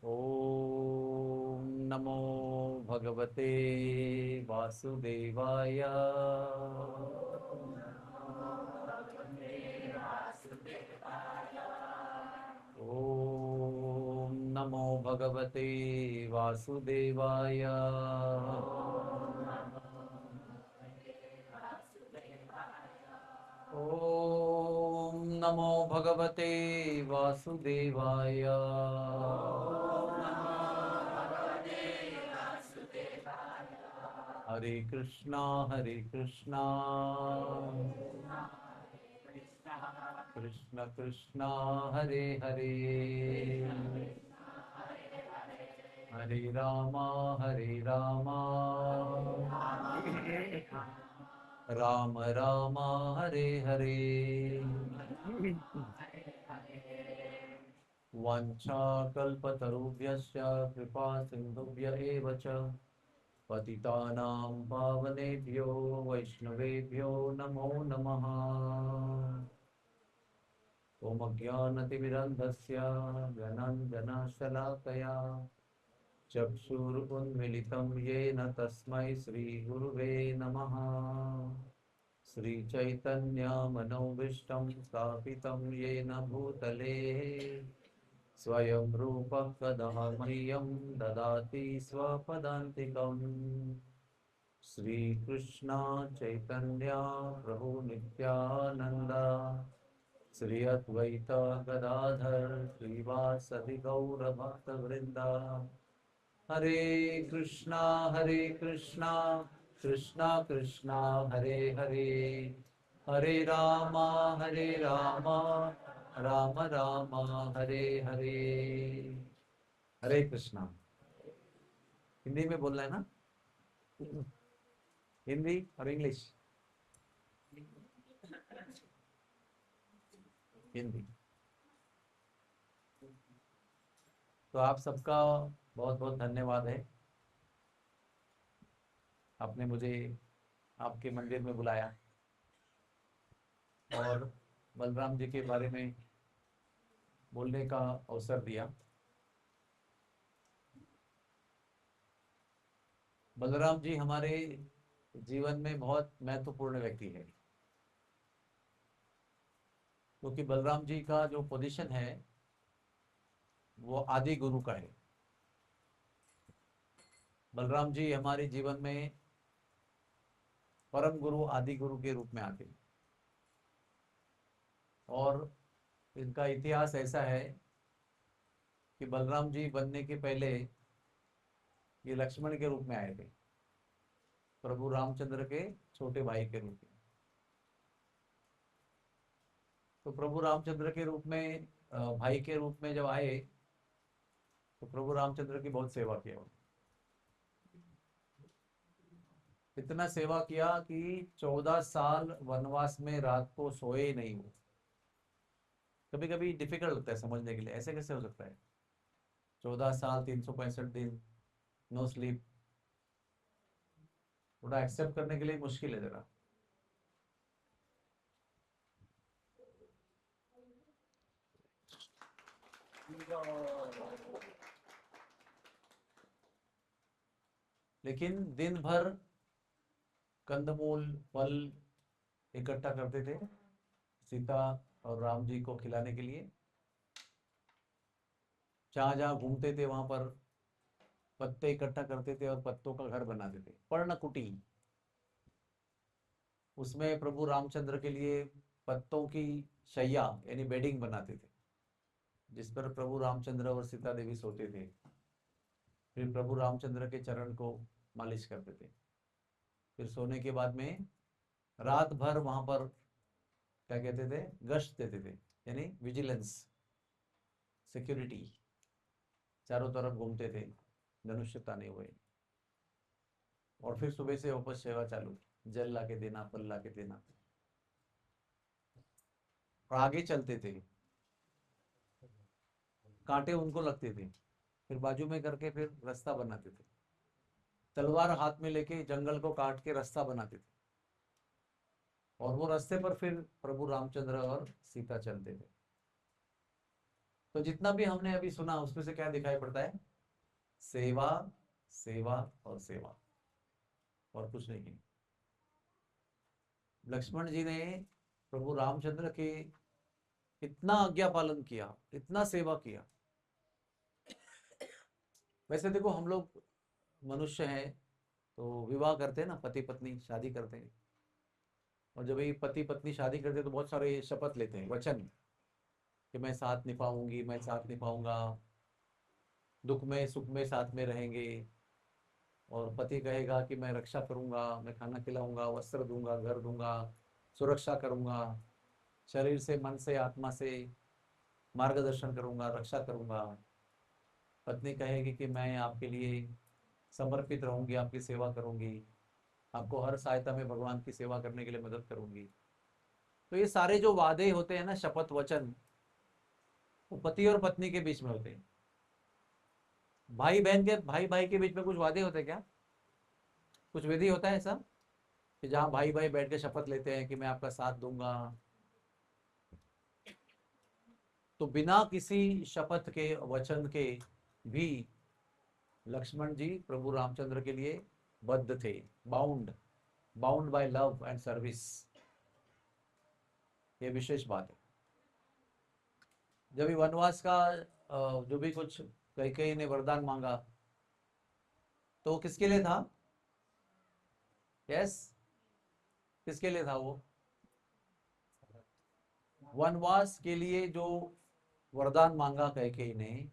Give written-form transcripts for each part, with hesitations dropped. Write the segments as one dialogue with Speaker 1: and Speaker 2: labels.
Speaker 1: ओम नमो भगवते वासुदेवाय। ओम नमो भगवते वासुदेवाय। ओम नमो भगवते वासुदेवाय। हरे कृष्णा कृष्ण कृष्णा हरे हरे, हरे रामा राम राम हरे हरे। वाञ्छाकल्पतरुभ्यश्च कृपा सिन्धुभ्य एव च पतितानां पावनेभ्यो वैष्णवेभ्यो नमो नमः। ॐ अज्ञानतिमिरन्धस्य ज्ञानाञ्जनशलाकया चक्षुरुन्मिलितं येन तस्मै श्रीगुरुवे नमः। श्रीचैतन्यमनोभीष्टं स्थापितं येन भूतले स्वयं रूपः कदा मह्यं ददाति स्वपदान्तिकम्। श्रीकृष्ण चैतन्य प्रभु नित्यानंद, श्री अद्वैत गदाधर श्रीवासदि गौरभक्तवृंदा। हरे कृष्णा कृष्णा कृष्णा हरे हरे, हरे राम राम राम हरे हरे। हरे कृष्णा। हिंदी में बोलना है ना? हिंदी और इंग्लिश? हिंदी। तो आप सबका बहुत बहुत धन्यवाद है, आपने मुझे आपके मंदिर में बुलाया और बलराम जी के बारे में बोलने का अवसर दिया। बलराम जी हमारे जीवन में बहुत महत्वपूर्ण व्यक्ति है, क्योंकि बलराम जी का जो पोजीशन है वो आदि गुरु का है। बलराम जी हमारे जीवन में परम गुरु आदि गुरु के रूप में आते हैं। और इनका इतिहास ऐसा है कि बलराम जी बनने के पहले ये लक्ष्मण के रूप में आए थे, प्रभु रामचंद्र के छोटे भाई के रूप में। तो प्रभु रामचंद्र के रूप में भाई के रूप में जब आए तो प्रभु रामचंद्र की बहुत सेवा किया। इतना सेवा किया कि 14 साल वनवास में रात को सोए ही नहीं वो। कभी कभी डिफिकल्ट लगता है समझने के लिए, ऐसे कैसे हो सकता है? 14 साल 365 दिन नो स्लीप, थोड़ा एक्सेप्ट करने के लिए मुश्किल है जरा। लेकिन दिन भर कंदमूल फल इकट्ठा करते थे सीता और राम जी को खिलाने के लिए। जहां जहां घूमते थे वहां पर पत्ते इकट्ठा करते थे और पत्तों का घर बनाते थे, पर्णकुटी। उसमें प्रभु रामचंद्र के लिए पत्तों की शैया यानी बेडिंग बनाते थे, जिस पर प्रभु रामचंद्र और सीता देवी सोते थे। फिर प्रभु रामचंद्र के चरण को मालिश करते थे। फिर सोने के बाद में रात भर वहां पर क्या कहते थे, गश्त देते थे, यानी विजिलेंस, सिक्योरिटी। चारों तरफ घूमते थे धनुष्य ताने हुए। और फिर सुबह से वापस सेवा चालू, जल ला के देना, फल ला के देना। और आगे चलते थे, कांटे उनको लगते थे, फिर बाजू में करके फिर रास्ता बनाते थे। तलवार हाथ में लेके जंगल को काट के रास्ता बनाते थे, और वो रास्ते पर फिर प्रभु रामचंद्र और सीता चलते थे। तो जितना भी हमने अभी सुना उसमें से क्या दिखाई पड़ता है? सेवा, सेवा और सेवा, और कुछ नहीं। लक्ष्मण जी ने प्रभु रामचंद्र के इतना आज्ञा पालन किया, इतना सेवा किया। वैसे देखो, हम लोग मनुष्य हैं तो विवाह करते हैं ना, पति पत्नी शादी करते हैं, और जब ये पति पत्नी शादी करते हैं तो बहुत सारे शपथ लेते हैं, वचन, कि मैं साथ निभाऊंगी, मैं साथ निभाऊंगा, दुख में सुख में साथ में रहेंगे। और पति कहेगा कि मैं रक्षा करूंगा, मैं खाना खिलाऊंगा, वस्त्र दूंगा, घर दूंगा, सुरक्षा करूंगा, शरीर से, मन से, आत्मा से मार्गदर्शन करूंगा, रक्षा करूंगा। पत्नी कहेगी कि मैं आपके लिए समर्पित रहूंगी, आपकी सेवा करूंगी, आपको हर सहायता में भगवान की सेवा करने के लिए मदद करूंगी। तो ये सारे जो वादे होते हैं ना, शपथ वचन, वो पति और पत्नी के बीच में होते हैं। भाई बहन के, भाई भाई के बीच में कुछ वादे होते हैं क्या? कुछ विधि होता है ऐसा कि जहाँ भाई भाई बैठ के शपथ लेते हैं कि मैं आपका साथ दूंगा? तो बिना किसी शपथ के, वचन के भी लक्ष्मण जी प्रभु रामचंद्र के लिए बद्ध थे, bound, bound by love and service. ये विशेष बात है। जब भी वनवास का जो भी कुछ कैकेयी ने वरदान मांगा, तो किसके लिए था? यस, किसके लिए था वो? वनवास के लिए जो वरदान मांगा कैकेयी ने,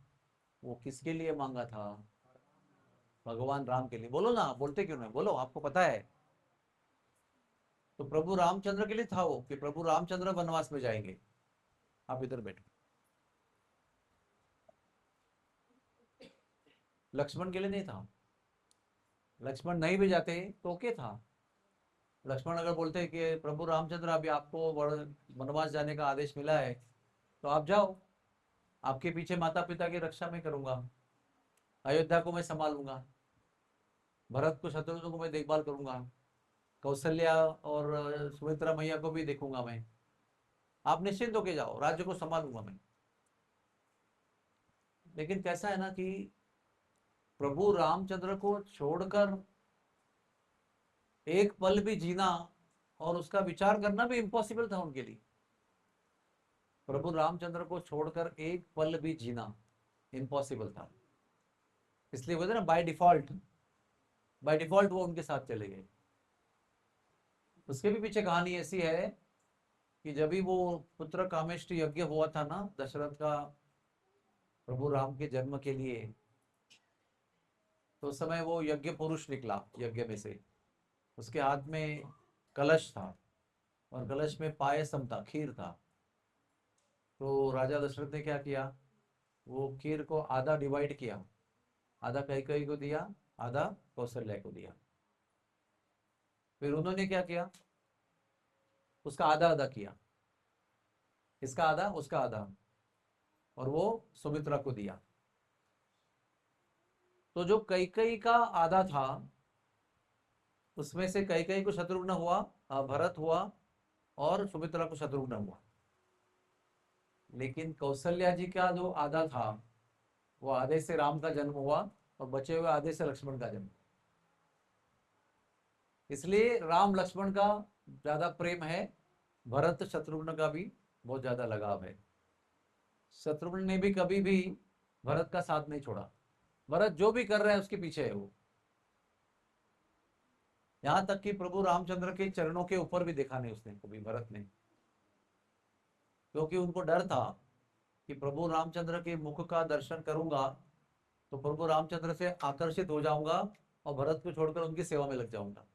Speaker 1: वो किसके लिए मांगा था? भगवान राम के लिए। बोलो ना, बोलते क्यों नहीं? बोलो, आपको पता है। तो प्रभु रामचंद्र के लिए था वो, कि प्रभु रामचंद्र वनवास में जाएंगे। आप इधर बैठो। लक्ष्मण के लिए नहीं था। लक्ष्मण नहीं भी जाते तो क्या था? लक्ष्मण अगर बोलते कि प्रभु रामचंद्र अभी आपको वनवास जाने का आदेश मिला है, तो आप जाओ, आपके पीछे माता पिता की रक्षा मैं करूंगा, अयोध्या को मैं संभालूंगा, भरत को, शत्रुघ्न को मैं देखभाल करूंगा, कौशल्या और सुमित्रा मैया को भी देखूंगा मैं, आप निश्चिंत होके जाओ, राज्य को संभालूंगा मैं। लेकिन कैसा है ना कि प्रभु रामचंद्र को छोड़कर एक पल भी जीना और उसका विचार करना भी इम्पॉसिबल था उनके लिए। प्रभु रामचंद्र को छोड़कर एक पल भी जीना इम्पॉसिबल था। इसलिए बोलते ना, बाय डिफॉल्ट, बाय डिफॉल्ट वो उनके साथ चले गए। उसके भी पीछे कहानी ऐसी है कि जब भी वो पुत्र कामेष्टि यज्ञ हुआ था ना, दशरथ का, प्रभु राम के जन्म के लिए, तो उस समय वो यज्ञ पुरुष निकला यज्ञ में से। उसके हाथ में कलश था, और कलश में पायसम था, खीर था। तो राजा दशरथ ने क्या किया? वो खीर को आधा डिवाइड किया, आधा कैकेयी को दिया, आधा कौशल्या को दिया। फिर उन्होंने क्या किया? उसका आधा आधा किया, इसका आधा, उसका आधा, और वो सुमित्रा को दिया। तो जो कैकेयी का आधा था, उसमें से कैकेयी को शत्रुघ्न हुआ, भरत हुआ, और सुमित्रा को शत्रुघ्न हुआ। लेकिन कौशल्या जी का जो आधा था, वो आधे से राम का जन्म हुआ, और बचे हुए आधे से लक्ष्मण का जन्म। इसलिए राम लक्ष्मण का ज्यादा प्रेम है, भरत शत्रुघ्न का भी बहुत ज्यादा लगाव है। शत्रुघ्न ने भी कभी भी भरत का साथ नहीं छोड़ा। भरत जो भी कर रहा है उसके पीछे है वो। यहां तक कि प्रभु रामचंद्र के चरणों के ऊपर भी देखा नहीं उसने कभी, भरत ने, क्योंकि उनको डर था कि प्रभु रामचंद्र के मुख का दर्शन करूंगा तो प्रभु रामचंद्र से आकर्षित हो जाऊंगा और भरत को छोड़कर उनकी सेवा में लग जाऊंगा।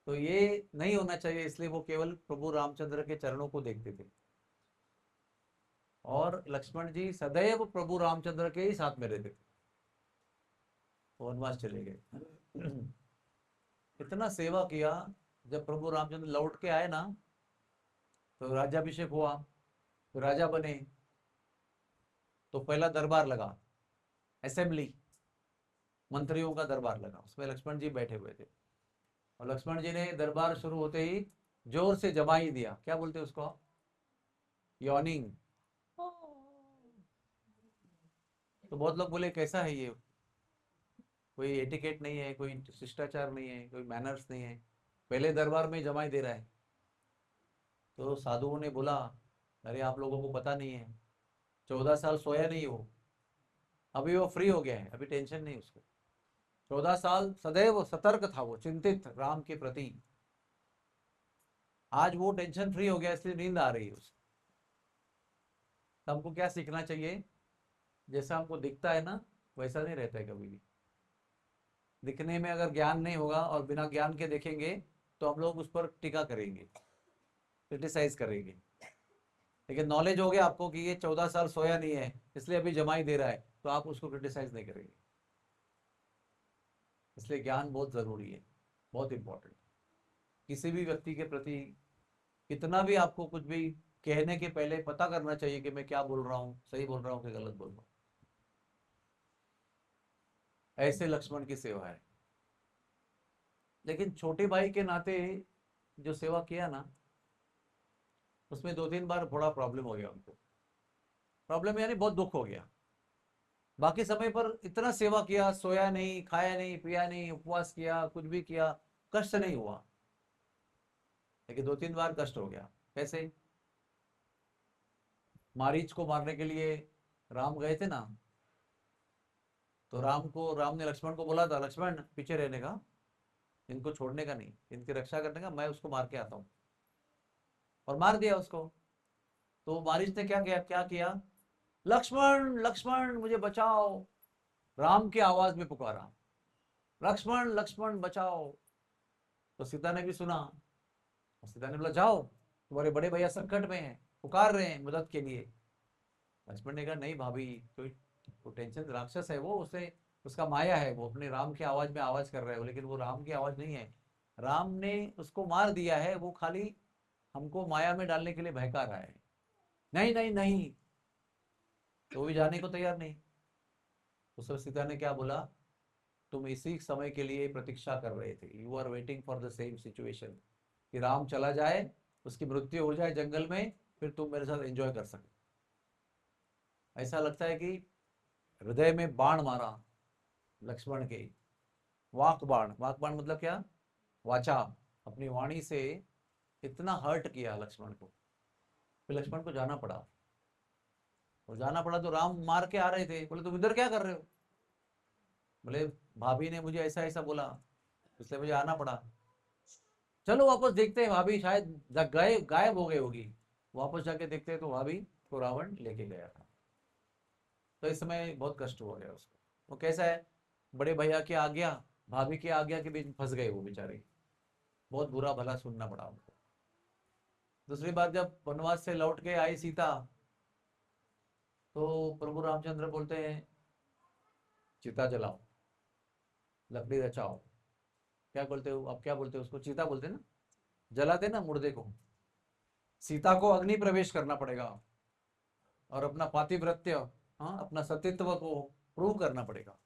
Speaker 1: तो ये नहीं होना चाहिए, इसलिए वो केवल प्रभु रामचंद्र के चरणों को देखते थे। और लक्ष्मण जी सदैव प्रभु रामचंद्र के ही साथ में रहते थे। वनवास चले गए, इतना सेवा किया। जब प्रभु रामचंद्र लौट के आए ना, तो राज्याभिषेक हुआ, तो राजा बने। तो पहला दरबार लगा, असेंबली, मंत्रियों का दरबार लगा, उसमें लक्ष्मण जी बैठे हुए थे। और लक्ष्मण जी ने दरबार शुरू होते ही जोर से जमाई दिया, क्या बोलते हैं उसको, यॉर्निंग, तो बहुत लोग बोले कैसा है ये, कोई एटिकेट नहीं है, कोई शिष्टाचार नहीं है, कोई मैनर्स नहीं है, पहले दरबार में जमाई दे रहा है। तो साधुओं ने बोला अरे आप लोगों को पता नहीं है, 14 साल सोया नहीं वो, अभी वो फ्री हो गया है, अभी टेंशन नहीं उसको। 14 साल सदैव सतर्क था वो, चिंतित राम के प्रति। आज वो टेंशन फ्री हो गया, इसलिए नींद आ रही है उसको। तो हमको क्या सीखना चाहिए, जैसा हमको दिखता है ना वैसा नहीं रहता है कभी भी। दिखने में अगर ज्ञान नहीं होगा और बिना ज्ञान के देखेंगे तो हम लोग उस पर टीका करेंगे, क्रिटिसाइज करेंगे। लेकिन नॉलेज हो गया आपको कि ये 14 साल सोया नहीं है इसलिए अभी जमाई दे रहा है, तो आप उसको क्रिटिसाइज नहीं करेंगे। इसलिए ज्ञान बहुत जरूरी है, बहुत इंपॉर्टेंट। किसी भी व्यक्ति के प्रति कितना भी आपको कुछ भी कहने के पहले पता करना चाहिए कि मैं क्या बोल रहा हूँ, सही बोल रहा हूँ कि गलत बोल रहा हूँ। ऐसे लक्ष्मण की सेवा है। लेकिन छोटे भाई के नाते जो सेवा किया ना, उसमें 2-3 बार थोड़ा प्रॉब्लम हो गया उनको। प्रॉब्लम यानी बहुत दुख हो गया। बाकी समय पर इतना सेवा किया, सोया नहीं, खाया नहीं, पिया नहीं, उपवास किया, कुछ भी किया, कष्ट नहीं हुआ। लेकिन 2-3 बार कष्ट हो गया। कैसे? मारीच को मारने के लिए राम गए थे ना, तो राम ने लक्ष्मण को बोला था, लक्ष्मण पीछे रहने का, इनको छोड़ने का नहीं, इनकी रक्षा करने का, मैं उसको मार के आता हूँ। और मार दिया उसको। तो मारीच ने क्या किया, लक्ष्मण लक्ष्मण मुझे बचाओ, राम की आवाज में पुकारा, लक्ष्मण लक्ष्मण बचाओ। तो सीता ने भी सुना, और सीता ने बोला जाओ, तुम्हारे बड़े भैया संकट में हैं, पुकार रहे हैं मदद के लिए। लक्ष्मण ने कहा नहीं भाभी, कोई वो टेंशन, राक्षस है वो, उसे उसका माया है, वो अपने राम की आवाज में आवाज कर रहा है, लेकिन वो राम की आवाज नहीं है। राम ने उसको मार दिया है, वो खाली हमको माया में डालने के लिए बहका रहा है। नहीं नहीं नहीं, तो वो भी जाने को तैयार नहीं। उस समय सीता ने क्या बोला, तुम इसी समय के लिए प्रतीक्षा कर रहे थे, you are waiting for the same situation, कि राम चला जाए, उसकी मृत्यु हो जाए जंगल में, फिर तुम मेरे साथ एंजॉय कर सको। ऐसा लगता है कि हृदय में बाण मारा लक्ष्मण के, वाक बाण, वाक बाण मतलब क्या, वाचा, अपनी वाणी से इतना हर्ट किया लक्ष्मण को। फिर लक्ष्मण को जाना पड़ा, और जाना पड़ा तो राम मार के आ रहे थे, बोले तुम इधर क्या कर रहे हो? बोले भाभी ने मुझे ऐसा ऐसा बोला, इसलिए मुझे आना पड़ा। चलो वापस देखते हैं, भाभी शायद गायब हो गई होगी। वापस जाके देखते हैं तो भाभी को रावण लेके गया था। तो इस समय बहुत कष्ट हुआ गया उसको। वो कैसा है, बड़े भैया की आज्ञा, भाभी की आज्ञा के बीच फंस गए वो बेचारे, बहुत बुरा भला सुनना पड़ा उनको। दूसरी बार जब वनवास से लौट के आई सीता, तो प्रभु रामचंद्र बोलते हैं चिता जलाओ, लकड़ी रचाओ। क्या बोलते हो आप, क्या बोलते हो उसको, चीता बोलते ना, जलाते ना मुर्दे को। सीता को अग्नि प्रवेश करना पड़ेगा, और अपना पातिव्रत्य, हाँ, अपना सतीत्व को प्रूव करना पड़ेगा।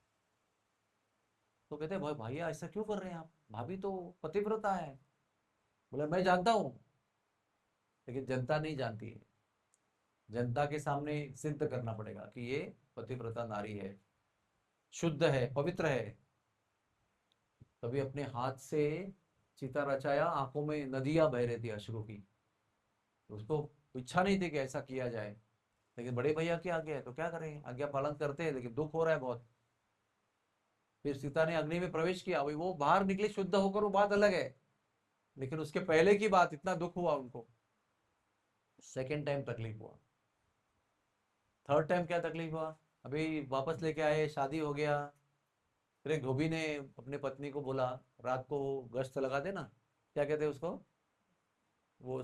Speaker 1: तो कहते हैं भाई भैया ऐसा क्यों कर रहे हैं आप, भाभी तो पतिव्रता है। बोले मैं जानता हूँ, लेकिन जनता नहीं जानती है। जनता के सामने सिद्ध करना पड़ेगा कि ये पतिव्रता नारी है, शुद्ध है, पवित्र है। तभी अपने हाथ से चिता रचाया, आंखों में नदियां बह रही थी अश्रु की। उसको इच्छा नहीं थी कि ऐसा किया जाए, लेकिन बड़े भैया की आज्ञा है तो क्या करें, आज्ञा पालन करते हैं, लेकिन दुख हो रहा है बहुत। फिर सीता ने अग्नि में प्रवेश किया, भाई वो बाहर निकली शुद्ध होकर, वो बात अलग है, लेकिन उसके पहले की बात, इतना दुख हुआ उनको। सेकेंड टाइम तकलीफ हुआ। थर्ड टाइम क्या तकलीफ हुआ, अभी वापस लेके आए, शादी हो गया। फिर एक धोबी ने अपने पत्नी को बोला, रात को गश्त लगाते ना, क्या कहते हैं उसको, वो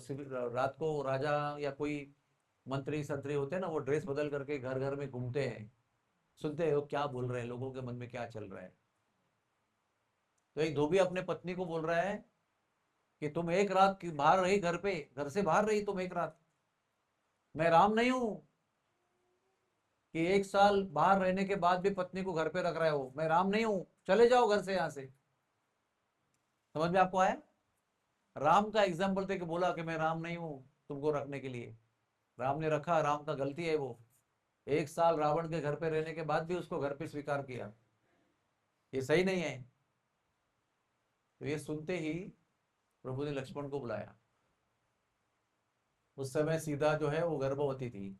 Speaker 1: रात को राजा या कोई मंत्री संतरी होते हैं ना, वो ड्रेस बदल करके घर घर में घूमते हैं, सुनते हैं वो क्या बोल रहे हैं, लोगों के मन में क्या चल रहा है। तो एक धोबी अपने पत्नी को बोल रहा है कि तुम एक रात की बाहर रही, घर पे, घर से बाहर रही तुम एक रात, मैं राम नहीं हूं कि 1 साल बाहर रहने के बाद भी पत्नी को घर पे रख रहे हो, मैं राम नहीं हूं, चले जाओ घर से, यहां से। समझ में आपको आया? राम का एग्जाम्पल थे कि बोला कि मैं राम नहीं हूं तुमको रखने के लिए। राम ने रखा, राम का गलती है वो, 1 साल रावण के घर पे रहने के बाद भी उसको घर पे स्वीकार किया, ये सही नहीं है। तो ये सुनते ही प्रभु ने लक्ष्मण को बुलाया। उस समय सीता जो है वो गर्भवती थी,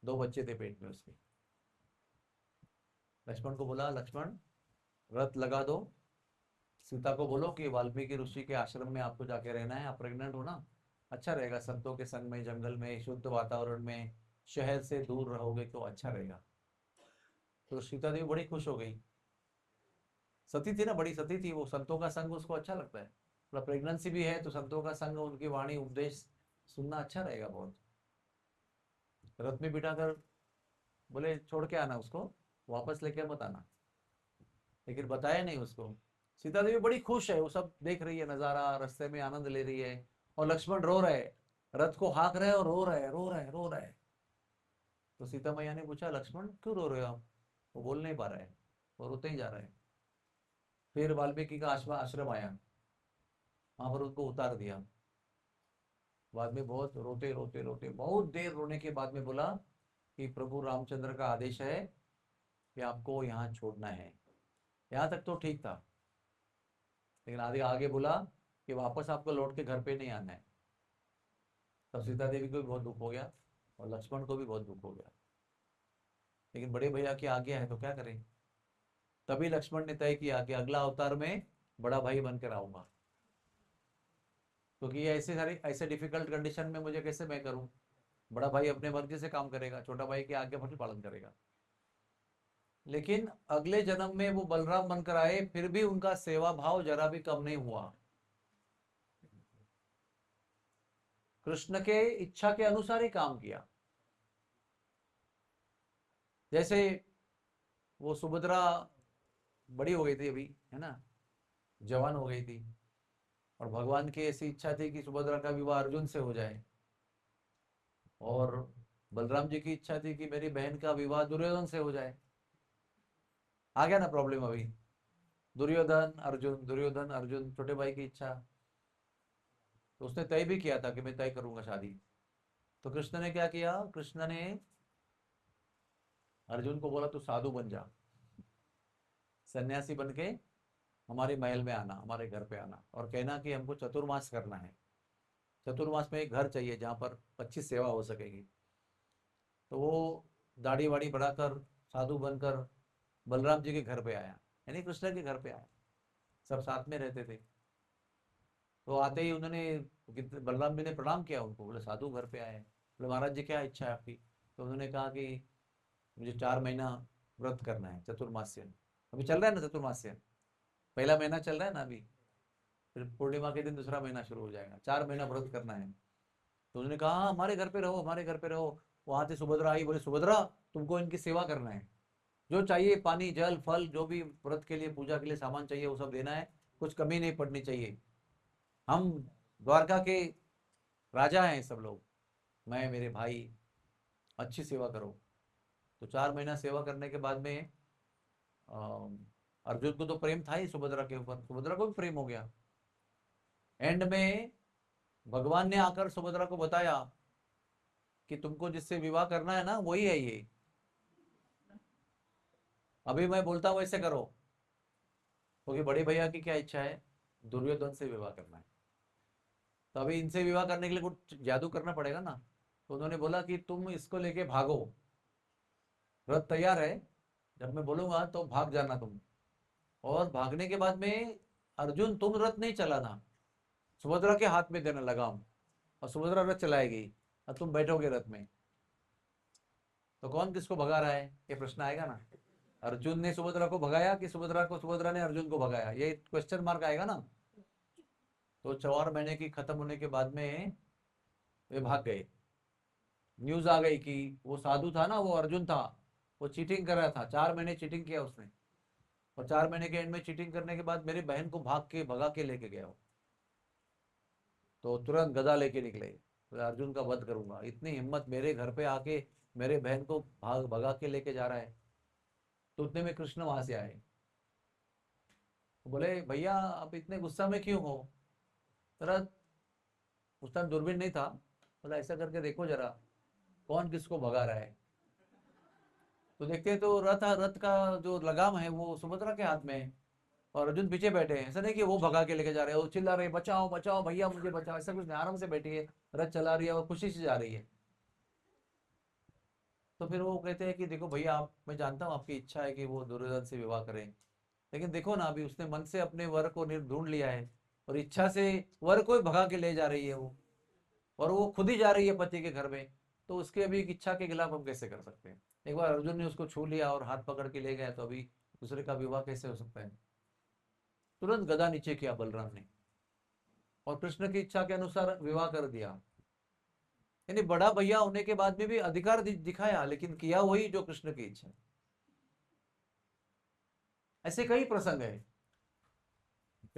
Speaker 1: 2 बच्चे थे पेट में उसके। लक्ष्मण को बोला, लक्ष्मण व्रत लगा दो, सीता को बोलो कि वाल्मीकि ऋषि के आश्रम में आपको जाके रहना है, आप प्रेग्नेंट हो ना, अच्छा रहेगा, संतों के संग में, जंगल में, शुद्ध वातावरण में, शहर से दूर रहोगे तो अच्छा रहेगा। तो सीता देवी बड़ी खुश हो गई, सती थी ना, बड़ी सती थी वो, संतों का संग उसको अच्छा लगता है, मतलब प्रेगनेंसी भी है तो संतों का संग, उनकी वाणी उपदेश सुनना अच्छा रहेगा बहुत। रथ में बिठा कर बोले छोड़ के आना उसको, वापस लेकर मत आना, लेकिन बताया नहीं उसको। सीता देवी बड़ी खुश है, वो सब देख रही है नजारा, रास्ते में आनंद ले रही है, और लक्ष्मण रो रहे, रथ को हाँक रहे और रो रहे, रो रहे, रो रहे। तो सीता मैया ने पूछा, लक्ष्मण क्यों रो रहे हो आप? वो बोल नहीं पा रहा है, वो रोते ही जा रहे हैं। फिर वाल्मीकि का आश्रम आया, वहां पर उनको उतार दिया। बाद में बहुत रोते रोते रोते, बहुत देर रोने के बाद में बोला कि प्रभु रामचंद्र का आदेश है कि आपको यहाँ छोड़ना है। यहाँ तक तो ठीक था, लेकिन आगे आगे बोला कि वापस आपको लौट के घर पे नहीं आना है। तब सीता देवी को भी बहुत दुख हो गया और लक्ष्मण को भी बहुत दुख हो गया, लेकिन बड़े भैया की आज्ञा है तो क्या करें। तभी लक्ष्मण ने तय किया कि अगला अवतार में बड़ा भाई बनकर आऊंगा, क्योंकि ये ऐसे सारी ऐसे डिफिकल्ट कंडीशन में मुझे कैसे मैं करूं। बड़ा भाई अपने मर्जी से काम करेगा, छोटा भाई की आज्ञा पर पालन करेगा। लेकिन अगले जन्म में वो बलराम बनकर आए, फिर भी उनका सेवा भाव जरा भी कम नहीं हुआ। कृष्ण के इच्छा के अनुसार ही काम किया। जैसे वो सुभद्रा बड़ी हो गई थी अभी, है ना, जवान हो गई थी, और भगवान की ऐसी इच्छा थी कि सुभद्रा का विवाह अर्जुन से हो जाए, और बलराम जी की इच्छा थी कि मेरी बहन का विवाह दुर्योधन से हो जाए। आ गया ना प्रॉब्लम अभी, दुर्योधन अर्जुन, दुर्योधन अर्जुन, छोटे भाई की इच्छा। तो उसने तय भी किया था कि मैं तय करूंगा शादी। तो कृष्ण ने क्या किया, कृष्ण ने अर्जुन को बोला तू साधु बन जा, सन्यासी बन के हमारे महल में आना, हमारे घर पे आना, और कहना कि हमको चतुर्मास करना है। चतुर्मास में एक घर चाहिए जहाँ पर अच्छी सेवा हो सकेगी। तो वो दाढ़ी वाड़ी बढ़ाकर साधु बनकर बलराम जी के घर पे आया, यानी कृष्ण के घर पे आया, सब साथ में रहते थे। तो आते ही उन्होंने, बलराम जी ने प्रणाम किया उनको, बोले साधु घर पे आए, बोले महाराज जी क्या इच्छा है आपकी? तो उन्होंने कहा कि मुझे 4 महीना व्रत करना है, चतुर्मास्य। अभी चल रहा है ना चतुर्मास्य, पहला महीना चल रहा है ना अभी, फिर पूर्णिमा के दिन दूसरा महीना शुरू हो जाएगा, 4 महीना व्रत करना है। तो उन्होंने कहा हाँ हमारे घर पे रहो, हमारे घर पे रहो। वहां से सुभद्रा आई, बोले सुभद्रा तुमको इनकी सेवा करना है, जो चाहिए पानी जल फल, जो भी व्रत के लिए पूजा के लिए सामान चाहिए वो सब देना है, कुछ कमी नहीं पड़नी चाहिए। हम द्वारका के राजा हैं सब लोग, मैं मेरे भाई, अच्छी सेवा करो। तो 4 महीना सेवा करने के बाद में अर्जुन को तो प्रेम था ही सुभद्रा के ऊपर, सुभद्रा को भी प्रेम हो गया। एंड में भगवान ने आकर सुभद्रा को बताया कि तुमको जिससे विवाह करना है ना वही है ये, अभी मैं बोलता हूँ ऐसे करो। क्योंकि बड़े भैया की क्या इच्छा है, दुर्योधन से विवाह करना है। तो अभी इनसे विवाह करने के लिए कुछ जादू करना पड़ेगा ना। तो उन्होंने बोला कि तुम इसको लेके भागो, रथ तैयार है, जब मैं बोलूंगा तो भाग जाना तुम। और भागने के बाद में अर्जुन तुम रथ नहीं चलाना, सुभद्रा के हाथ में देना लगाम, और सुभद्रा रथ चलाएगी और तुम बैठोगे रथ में। तो कौन किसको भगा रहा है, ये प्रश्न आएगा ना। अर्जुन ने सुभद्रा को भगाया कि सुभद्रा ने अर्जुन को भगाया, ये क्वेश्चन मार्क आएगा ना। तो 4 महीने की खत्म होने के बाद में वे भाग गए। न्यूज आ गई कि वो साधु था ना, वो अर्जुन था, वो चीटिंग कर रहा था, 4 महीने चीटिंग किया उसने, और 4 महीने के एंड में चीटिंग करने के बाद मेरी बहन को भाग के भगा के लेके गया वो। तो तुरंत गदा लेके निकले, बोले अर्जुन का वध करूंगा, इतनी हिम्मत मेरे घर पे आके मेरे बहन को भाग भगा के लेके जा रहा है। तो उतने में कृष्ण वहां से आए, तो बोले भैया आप इतने गुस्सा में क्यों हो? जरा, उस टाइम दूरबीन नहीं था, बोला ऐसा करके देखो जरा कौन किसको भगा रहा है। तो देखते हैं तो रथ का जो लगाम है वो सुभद्रा के हाथ में है और अर्जुन पीछे बैठे हैं। ऐसा नहीं कि वो भगा के लेके जा रहे हैं, वो चिल्ला रहे हैं, बचाओ बचाओ भैया मुझे बचाओ, ऐसा कुछ नहीं, आराम से बैठी है, रथ चला रही है और खुशी से जा रही है। तो फिर वो कहते हैं कि देखो भैया, आप, मैं जानता हूँ आपकी इच्छा है कि वो दुर्योधन से विवाह करें, लेकिन देखो ना अभी उसने मन से अपने वर को ढूंढ लिया है और इच्छा से वर को ही भगा के ले जा रही है वो, और वो खुद ही जा रही है पति के घर में। तो उसके अभी एक इच्छा के खिलाफ हम कैसे कर सकते हैं? एक बार अर्जुन ने उसको छू लिया और हाथ पकड़ के ले गया, तो अभी दूसरे का विवाह कैसे हो सकता है? तुरंत गदा नीचे किया बलराम ने और कृष्ण की इच्छा के अनुसार विवाह कर दिया। यानी बड़ा भैया होने के बाद में भी अधिकार दिखाया, लेकिन किया वही जो कृष्ण की इच्छा। ऐसे कई प्रसंग है।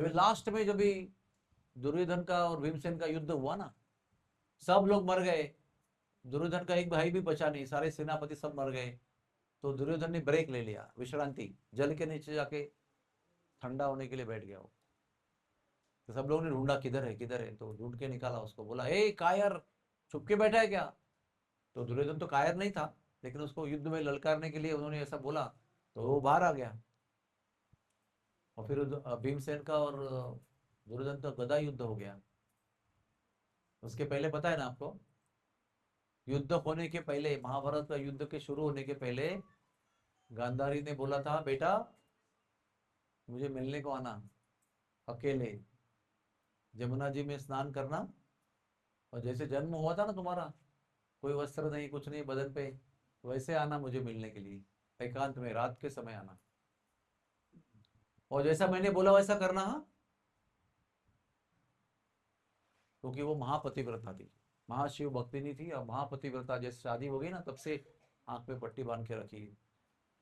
Speaker 1: लास्ट में जब भी दुर्योधन का और भीमसेन का युद्ध हुआ ना, सब लोग मर गए, दुर्योधन का एक भाई भी बचा नहीं, सारे सेनापति सब मर गए। तो दुर्योधन ने ब्रेक ले लिया, विश्रांति, जल के नीचे जाके ठंडा होने के लिए बैठ गया वो। तो सब लोगों ने ढूंढा किधर है किधर है, तो ढूंढ के निकाला उसको, बोला ए कायर, छुप के बैठा है क्या? तो दुर्योधन तो कायर नहीं था, लेकिन उसको युद्ध में ललकारने के लिए उन्होंने ऐसा बोला, तो वो बाहर आ गया। और फिर भीमसेन का और दुर्योधन का गदा युद्ध हो गया। उसके पहले पता है ना आपको, युद्ध होने के पहले, महाभारत का युद्ध के शुरू होने के पहले गांधारी ने बोला था, बेटा मुझे मिलने को आना अकेले, जमुना जी में स्नान करना, और जैसे जन्म हुआ था ना तुम्हारा, कोई वस्त्र नहीं कुछ नहीं बदन पे, वैसे आना मुझे मिलने के लिए, एकांत में रात के समय आना, और जैसा मैंने बोला वैसा करना। हाँ, क्योंकि वो महापतिव्रता थी, महाशिव भक्तिनी थी, और महापतिव्रता, जैसे शादी हो गई ना तब से आंख में पट्टी बांध के रखी।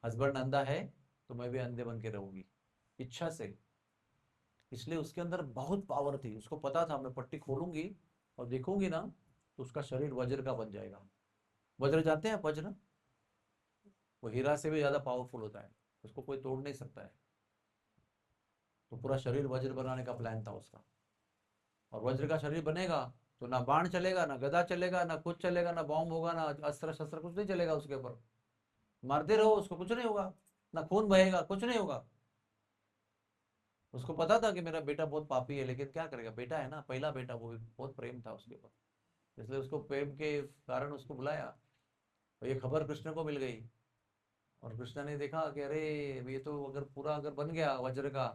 Speaker 1: हस्बैंड अंधा है तो मैं भी अंधे बन के रहूंगी, इच्छा से। इसलिए उसके अंदर बहुत पावर थी, उसको पता था मैं पट्टी खोलूंगी और देखूंगी ना तो उसका शरीर वज्र का बन जाएगा। वज्र जानते हैं आप? वज्र, वो हीरा से भी ज्यादा पावरफुल होता है, उसको कोई तोड़ नहीं सकता है। तो पूरा शरीर वज्र बनाने का प्लान था उसका। और वज्र का शरीर बनेगा तो ना बाण चलेगा, ना गदा चलेगा, ना कुछ चलेगा, ना बॉम्ब होगा, ना अस्त्र शस्त्र, कुछ नहीं चलेगा उसके ऊपर। मारते रहो उसको, कुछ नहीं होगा, ना खून बहेगा, कुछ नहीं होगा। उसको पता था कि मेरा बेटा बहुत पापी है, लेकिन क्या करेगा, बेटा है ना, पहला बेटा, वो भी बहुत प्रेम था उसके ऊपर, इसलिए उसको प्रेम के कारण उसको बुलाया। और ये खबर कृष्ण को मिल गई, और कृष्ण ने देखा कि अरे ये तो अगर पूरा अगर बन गया वज्र का,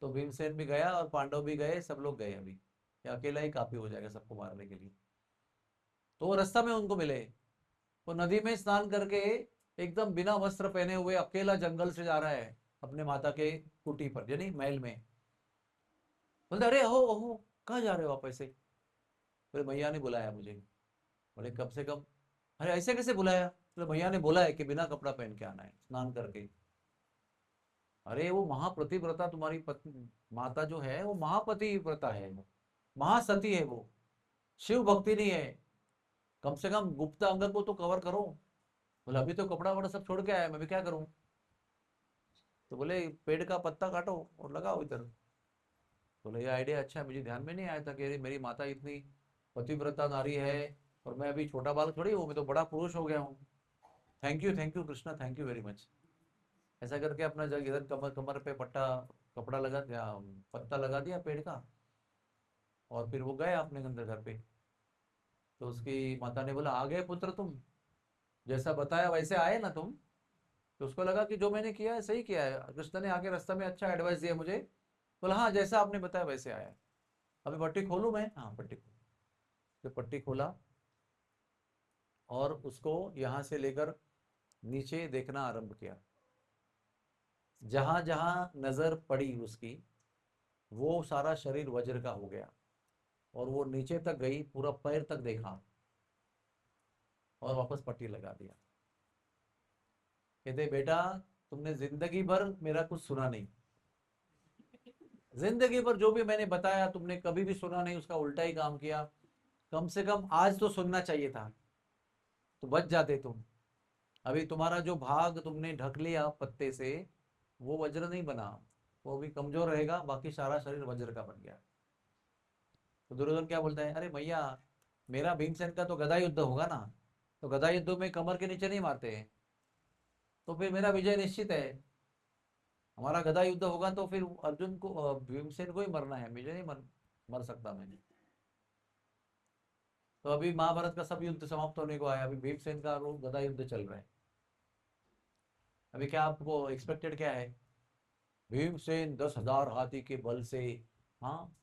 Speaker 1: तो भीमसेन भी गया और पांडव भी गए, सब लोग गए, अभी ये अकेला ही काफी हो जाएगा सबको मारने के लिए। तो वो रास्ता में उनको मिले, वो नदी में स्नान करके एकदम बिना वस्त्र पहने हुए अकेला जंगल से जा रहा है अपने माता के कुटी पर, यानी महल में। बोलते अरे हो ओहो, कहाँ जा रहे हो आप ऐसे? बोले भैया ने बुलाया मुझे। बोले कब से कब? अरे ऐसे कैसे बुलाया? बोले भैया ने बोला है कि बिना कपड़ा पहन के आना है स्नान करके। अरे वो महापतिव्रता तुम्हारी पत्नी माता जो है, वो महापतिव्रता है, वो महासती है, वो शिव भक्ति नहीं है, कम से कम गुप्त अंग को तो कवर करो। बोले अभी तो कपड़ा वपड़ा सब छोड़ के आया, मैं भी क्या करूं? तो बोले पेड़ का पत्ता काटो और लगाओ इधर। बोले ये आइडिया अच्छा है, मुझे ध्यान में नहीं आया था कि अरे मेरी माता इतनी पतिव्रता नारी है, और मैं अभी छोटा बालक थोड़ी हूँ, मैं तो बड़ा पुरुष हो गया हूँ। Thank you Krishna, thank you very much. ऐसा करके अपना जग इधर कमर कमर पे पट्टा, कपड़ा लगा दिया, पत्ता लगा दिया पेड़ का, और फिर वो गए अपने अंदर घर पे। तो उसकी माता ने बोला आ गए पुत्र तुम, जैसा बताया वैसे आए ना तुम? तो उसको लगा कि जो मैंने किया है सही किया है, कृष्ण ने आके रास्ते में अच्छा एडवाइस दिया मुझे। बोला हाँ जैसा आपने बताया वैसे आया है। अभी पट्टी खोलूं मैं? हाँ पट्टी खोल। तो पट्टी खोला, और उसको यहाँ से लेकर नीचे देखना आरंभ किया। जहां जहां नजर पड़ी उसकी, वो सारा शरीर वज्र का हो गया, और वो नीचे तक गई, पूरा पैर तक देखा, और वापस पट्टी लगा दिया। कहते बेटा तुमने जिंदगी भर मेरा कुछ सुना नहीं, जिंदगी भर जो भी मैंने बताया तुमने कभी भी सुना नहीं, उसका उल्टा ही काम किया। कम से कम आज तो सुनना चाहिए था, तो बच जाते तुम। अभी तुम्हारा जो भाग तुमने ढक लिया पत्ते से, वो वज्र नहीं बना, वो भी कमजोर रहेगा, बाकी सारा शरीर वज्र का बन गया। तो दुर्योधन क्या बोलता है, अरे भैया मेरा भीमसेन का तो गदा युद्ध होगा ना, तो गदा युद्ध में कमर के नीचे नहीं मारते हैं, तो फिर मेरा विजय निश्चित है। हमारा गदा युद्ध होगा तो फिर अर्जुन को भीमसेन को ही मरना है, मुझे नहीं मर सकता मैं। तो अभी महाभारत का सब युद्ध समाप्त होने को आया, अभी भीमसेन का गदा युद्ध चल रहा है। अभी क्या आपको एक्सपेक्टेड क्या है? भीमसेन 10,000 हाथी के बल से, हाँ,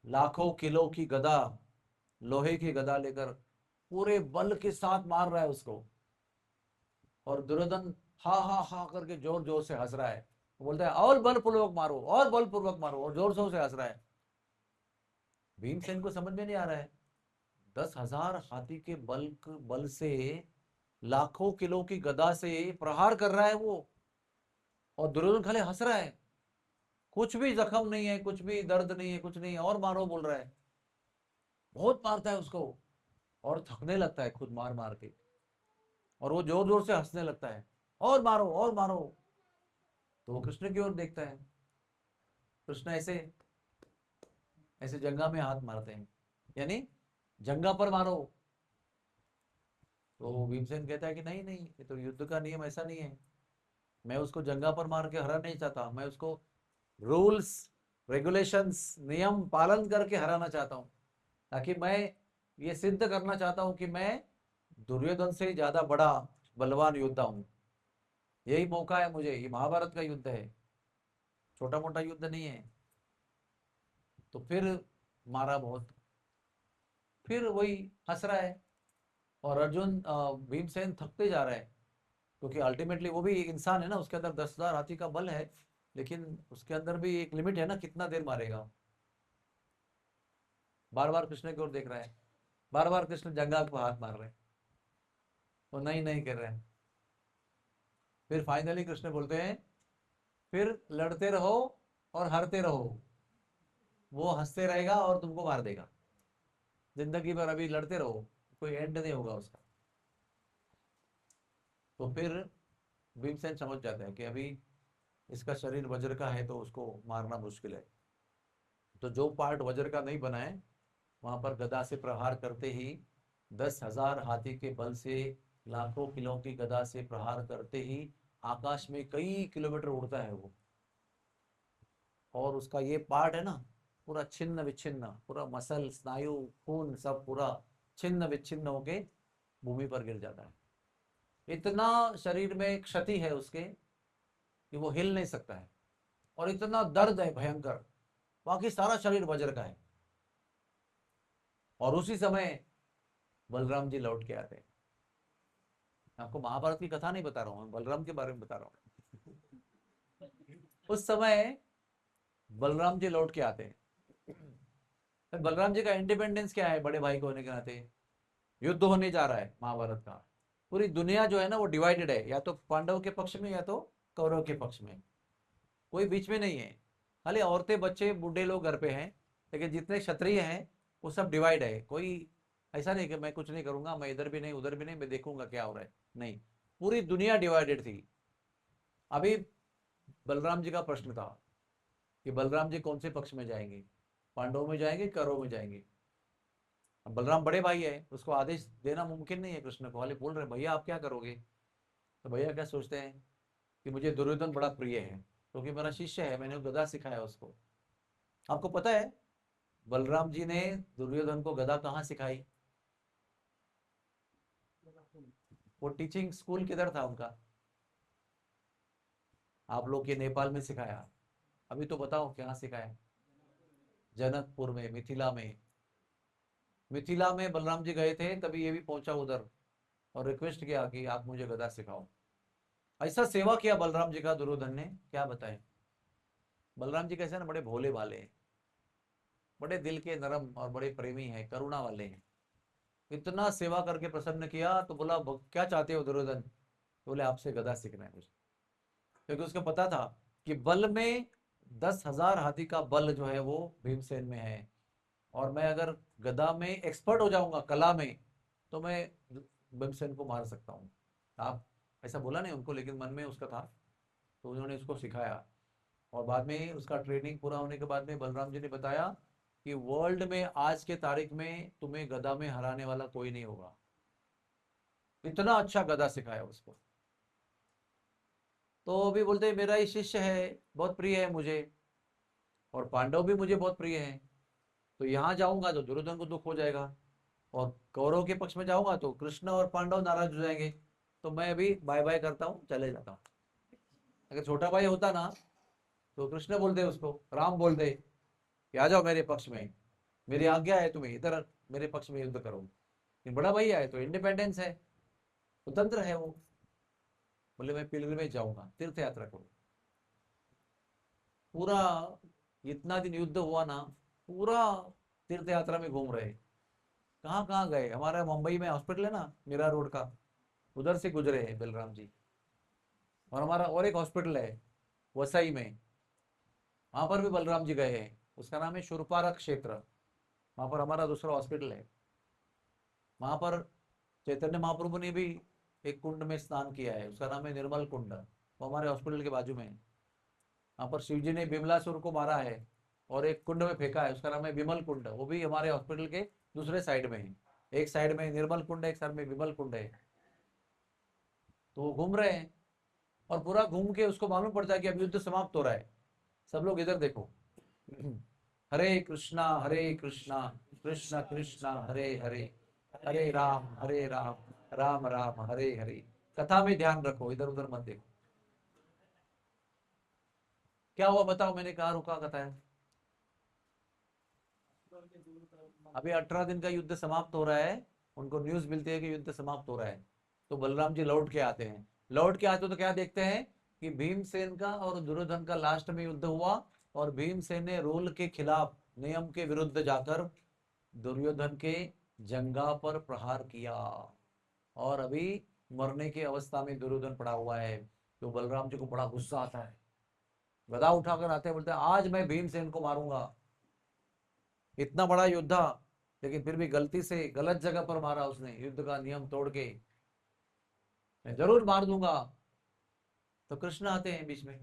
Speaker 1: लाखों किलो की गदा, लोहे की गदा लेकर पूरे बल के साथ मार रहा है उसको। और दुर्योधन हा हा हा करके जोर जोर से हंस रहा है, बोलता है और बलपूर्वक मारो, और बलपूर्वक मारो, और जोर जोर से हंस रहा है। भीमसेन को समझ में नहीं आ रहा है, 10,000 हाथी के बल से, लाखों किलो की गदा से प्रहार कर रहा है वो, और दुर्योधन खाली हंस रहा है। कुछ भी जख्म नहीं है, कुछ भी दर्द नहीं है, कुछ नहीं है, और मारो बोल रहा है। बहुत मारता है उसको, और थकने लगता है खुद मार मार के, और वो जोर जोर से हंसने लगता है, और मारो और मारो। तो वो कृष्ण की ओर देखता है, कृष्ण ऐसे ऐसे जंगा में हाथ मारते हैं, यानी जंगा पर मारो। तो भीमसेन कहता है कि नहीं नहीं, ये तो युद्ध का नियम ऐसा नहीं है, मैं उसको जंगा पर मार के हरा नहीं चाहता, मैं उसको रूल्स रेगुलेशंस नियम पालन करके हराना चाहता हूँ, ताकि मैं ये सिद्ध करना चाहता हूँ कि मैं दुर्योधन से ज्यादा बड़ा बलवान योद्धा हूँ। यही मौका है मुझे, ये महाभारत का युद्ध है, छोटा मोटा युद्ध नहीं है। तो फिर मारा बहुत, फिर वही हंस रहा है। और अर्जुन भीमसेन थकते जा रहा है, क्योंकि अल्टीमेटली वो भी एक इंसान है ना, उसके अंदर 10,000 हाथी का बल है, लेकिन उसके अंदर भी एक लिमिट है ना, कितना देर मारेगा। बार बार कृष्ण की ओर देख रहा है, बार बार कृष्ण जंगा को हाथ मार रहे हैं, वो नहीं नहीं कर रहे हैं। फिर फाइनली कृष्ण बोलते हैं, फिर लड़ते रहो और हारते रहो, वो हंसते रहेगा और तुमको मार देगा। जिंदगी भर अभी लड़ते रहो, कोई एंड नहीं होगा उसका। तो फिर भीमसेन समझ जाते हैं कि अभी इसका शरीर वज्र का है, तो उसको मारना मुश्किल है। तो जो पार्ट वज्र का नहीं बना है, वहां पर गदा से प्रहार करते ही, 10,000 हाथी के बल से, लाखों किलो की गदा से प्रहार करते ही आकाश में कई किलोमीटर उड़ता है वो। और उसका ये पार्ट है ना, पूरा छिन्न विच्छिन्न, पूरा मसल स्नायु खून सब पूरा छिन्न विच्छिन्न होके भूमि पर गिर जाता है। इतना शरीर में क्षति है उसके कि वो हिल नहीं सकता है, और इतना दर्द है भयंकर, बाकी सारा शरीर वज्र का है। और उसी समय बलराम जी लौट के आते हैं। आपको महाभारत की कथा नहीं बता रहा हूँ, बलराम के बारे में बता रहा हूँ। उस समय बलराम जी लौट के आते हैं। तो बलराम जी का इंडिपेंडेंस क्या है, बड़े भाई को होने के नाते? युद्ध होने जा रहा है महाभारत का, पूरी दुनिया जो है ना वो डिवाइडेड है, या तो पांडव के पक्ष में या तो कौरव के पक्ष में, कोई बीच में नहीं है। खाली औरतें बच्चे बूढ़े लोग घर पे हैं, लेकिन जितने क्षत्रिय हैं वो सब डिवाइड है। कोई ऐसा नहीं कि मैं कुछ नहीं करूंगा, मैं इधर भी नहीं उधर भी नहीं, मैं देखूंगा क्या हो रहा है, नहीं, पूरी दुनिया डिवाइडेड थी। अभी बलराम जी का प्रश्न था कि बलराम जी कौन से पक्ष में जाएंगे, पांडवों में जाएंगे, कौरव में जाएंगे। अब बलराम बड़े भाई है, उसको आदेश देना मुमकिन नहीं है कृष्ण को, खाली बोल रहे भैया आप क्या करोगे। तो भैया क्या सोचते हैं कि मुझे दुर्योधन बड़ा प्रिय है, क्योंकि मेरा शिष्य है, मैंने गदा सिखाया उसको। आपको पता है बलराम जी ने दुर्योधन को गदा कहाँ सिखाई? वो टीचिंग स्कूल किधर था उनका? आप लोग के नेपाल में सिखाया, अभी तो बताओ कहाँ सिखाया? जनकपुर में, मिथिला में। मिथिला में बलराम जी गए थे, तभी ये भी पहुंचा उधर, और रिक्वेस्ट किया कि आप मुझे गदा सिखाओ। ऐसा सेवा किया बलराम जी का दुर्योधन ने, क्या बताएं। बलराम जी कैसे ना, बड़े भोले भाले हैं, बड़े दिल के नरम और बड़े प्रेमी हैं, करुणा वाले हैं। इतना सेवा करके प्रसन्न किया, तो बोला क्या चाहते हो दुर्योधन?" तो बोले आपसे गदा सीखना है मुझे, क्योंकि उसको पता था कि बल में 10,000 हाथी का बल जो है वो भीमसेन में है, और मैं अगर गदा में एक्सपर्ट हो जाऊंगा, कला में, तो मैं भीमसेन को मार सकता हूँ। आप ऐसा बोला नहीं उनको, लेकिन मन में उसका था, तो उन्होंने उसको सिखाया। और बाद में उसका ट्रेनिंग पूरा होने के बाद में बलराम जी ने बताया कि वर्ल्ड में आज के तारीख में तुम्हें गदा में हराने वाला कोई नहीं होगा। इतना अच्छा गदा सिखाया उसको। तो अभी बोलते मेरा ही शिष्य है, बहुत प्रिय है मुझे, और पांडव भी मुझे बहुत प्रिय है, तो यहाँ जाऊंगा तो दुर्योधन को दुख हो जाएगा, और कौरव के पक्ष में जाऊंगा तो कृष्ण और पांडव नाराज हो जाएंगे, तो मैं अभी बाय बाय करता हूँ, चले जाता हूँ। अगर छोटा भाई होता ना तो कृष्ण बोल दे उसको, राम बोल दे कि आ जाओ मेरे पक्ष में, मेरी आज्ञा है तुम्हें इधर मेरे पक्ष में युद्ध करो। लेकिन बड़ा भैया है तो इंडिपेंडेंस है, स्वतंत्र है वो, बोले मैं पिलग्रिमेज जाऊंगा, तीर्थ यात्रा करूँ। पूरा इतना दिन युद्ध हुआ ना, पूरा तीर्थ यात्रा में घूम रहे, कहाँ कहाँ गए। हमारा मुंबई में हॉस्पिटल है ना मीरा रोड का, उधर से गुजरे हैं बलराम जी। और हमारा और एक हॉस्पिटल है वसई में, वहां पर भी बलराम जी गए हैं, उसका नाम है शुरपारा क्षेत्र, वहां पर हमारा दूसरा हॉस्पिटल है। वहां पर चैतन्य महाप्रभु ने भी एक कुंड में स्नान किया है, उसका नाम है निर्मल कुंड, वो हमारे हॉस्पिटल के बाजू में है। वहां पर शिव जी ने बिमलासुर को मारा है और एक कुंड में फेंका है, उसका नाम है विमल कुंड, वो भी हमारे हॉस्पिटल के दूसरे साइड में है। एक साइड में निर्मल कुंड है, एक साइड में विमल कुंड है। तो वो घूम रहे हैं, और पूरा घूम के उसको मालूम पड़ता है कि अब युद्ध समाप्त हो रहा है। सब लोग इधर देखो, हरे कृष्णा कृष्ण कृष्ण हरे हरे, हरे राम राम राम हरे हरे। कथा में ध्यान रखो, इधर उधर मत देखो। क्या हुआ बताओ, मैंने कहा रुका कथा है। अभी 18 दिन का युद्ध समाप्त हो रहा है, उनको न्यूज मिलती है कि युद्ध समाप्त हो रहा है, तो बलराम जी लौट के आते हैं। लौट के आते तो क्या देखते हैं कि भीमसेन का और दुर्योधन का लास्ट में युद्ध हुआ, और भीमसेन ने रूल के खिलाफ, नियम के विरुद्ध जाकर दुर्योधन के जंघा पर प्रहार किया, और अभी मरने की अवस्था में दुर्योधन पड़ा हुआ है। तो बलराम जी को बड़ा गुस्सा आता है, गदा उठाकर आते हैं, बोलते हैं आज मैं भीमसेन को मारूंगा। इतना बड़ा योद्धा, लेकिन फिर भी गलती से गलत जगह पर मारा उसने, युद्ध का नियम तोड़ के, मैं जरूर मार दूंगा। तो कृष्ण आते हैं बीच में,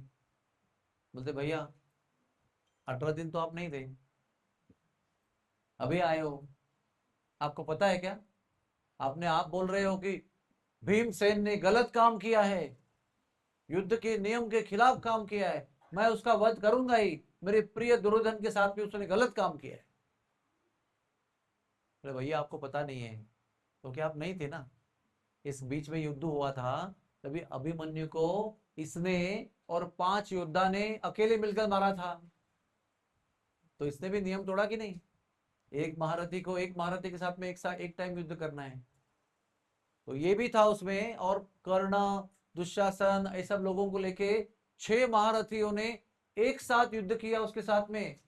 Speaker 1: बोलते भैया 18 दिन तो आप नहीं थे, अभी आए हो, आपको पता है क्या, आप बोल रहे हो कि भीमसेन ने गलत काम किया है, युद्ध के नियम के खिलाफ काम किया है, मैं उसका वध करूंगा ही, मेरे प्रिय दुर्योधन के साथ भी उसने गलत काम किया है। अरे भैया आपको पता नहीं है, तो क्या आप नहीं थे ना, इस बीच में युद्ध हुआ था, तभी अभिमन्यु को इसने और 5 योद्धा ने अकेले मिलकर मारा था, तो इसने भी नियम तोड़ा कि नहीं। एक महारथी को एक महारथी के साथ में एक साथ एक टाइम युद्ध करना है, तो ये भी था उसमें। और कर्ण, दुशासन, ये सब लोगों को लेके 6 महारथियों ने एक साथ युद्ध किया उसके साथ में।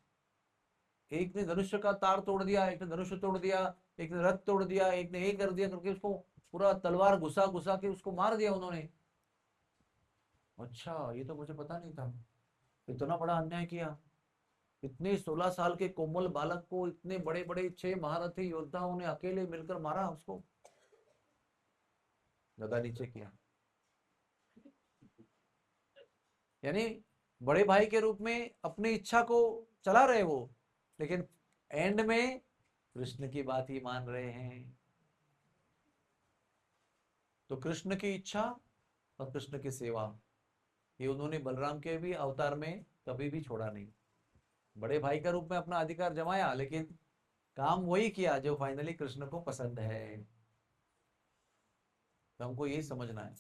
Speaker 1: एक ने धनुष्य का तार तोड़ दिया, एक ने धनुष्य तोड़ दिया, एक ने रथ तोड़ दिया, एक ने एक कर दिया, करके उसको पूरा तलवार घुसा घुसा के उसको मार दिया उन्होंने। अच्छा, ये तो मुझे पता नहीं था, इतना बड़ा अन्याय किया। इतने 16 साल के कोमल बालक को इतने बड़े बड़े 6 महारथी योद्धाओं ने अकेले मिलकर मारा उसको, गदा नीचे किया। यानी बड़े भाई के रूप में अपनी इच्छा को चला रहे वो, लेकिन एंड में कृष्ण की बात ही मान रहे हैं। तो कृष्ण की इच्छा और कृष्ण की सेवा, ये उन्होंने बलराम के भी अवतार में कभी भी छोड़ा नहीं। बड़े भाई का रूप में अपना अधिकार जमाया, लेकिन काम वही किया जो फाइनली कृष्ण को पसंद है। तो हमको यही समझना है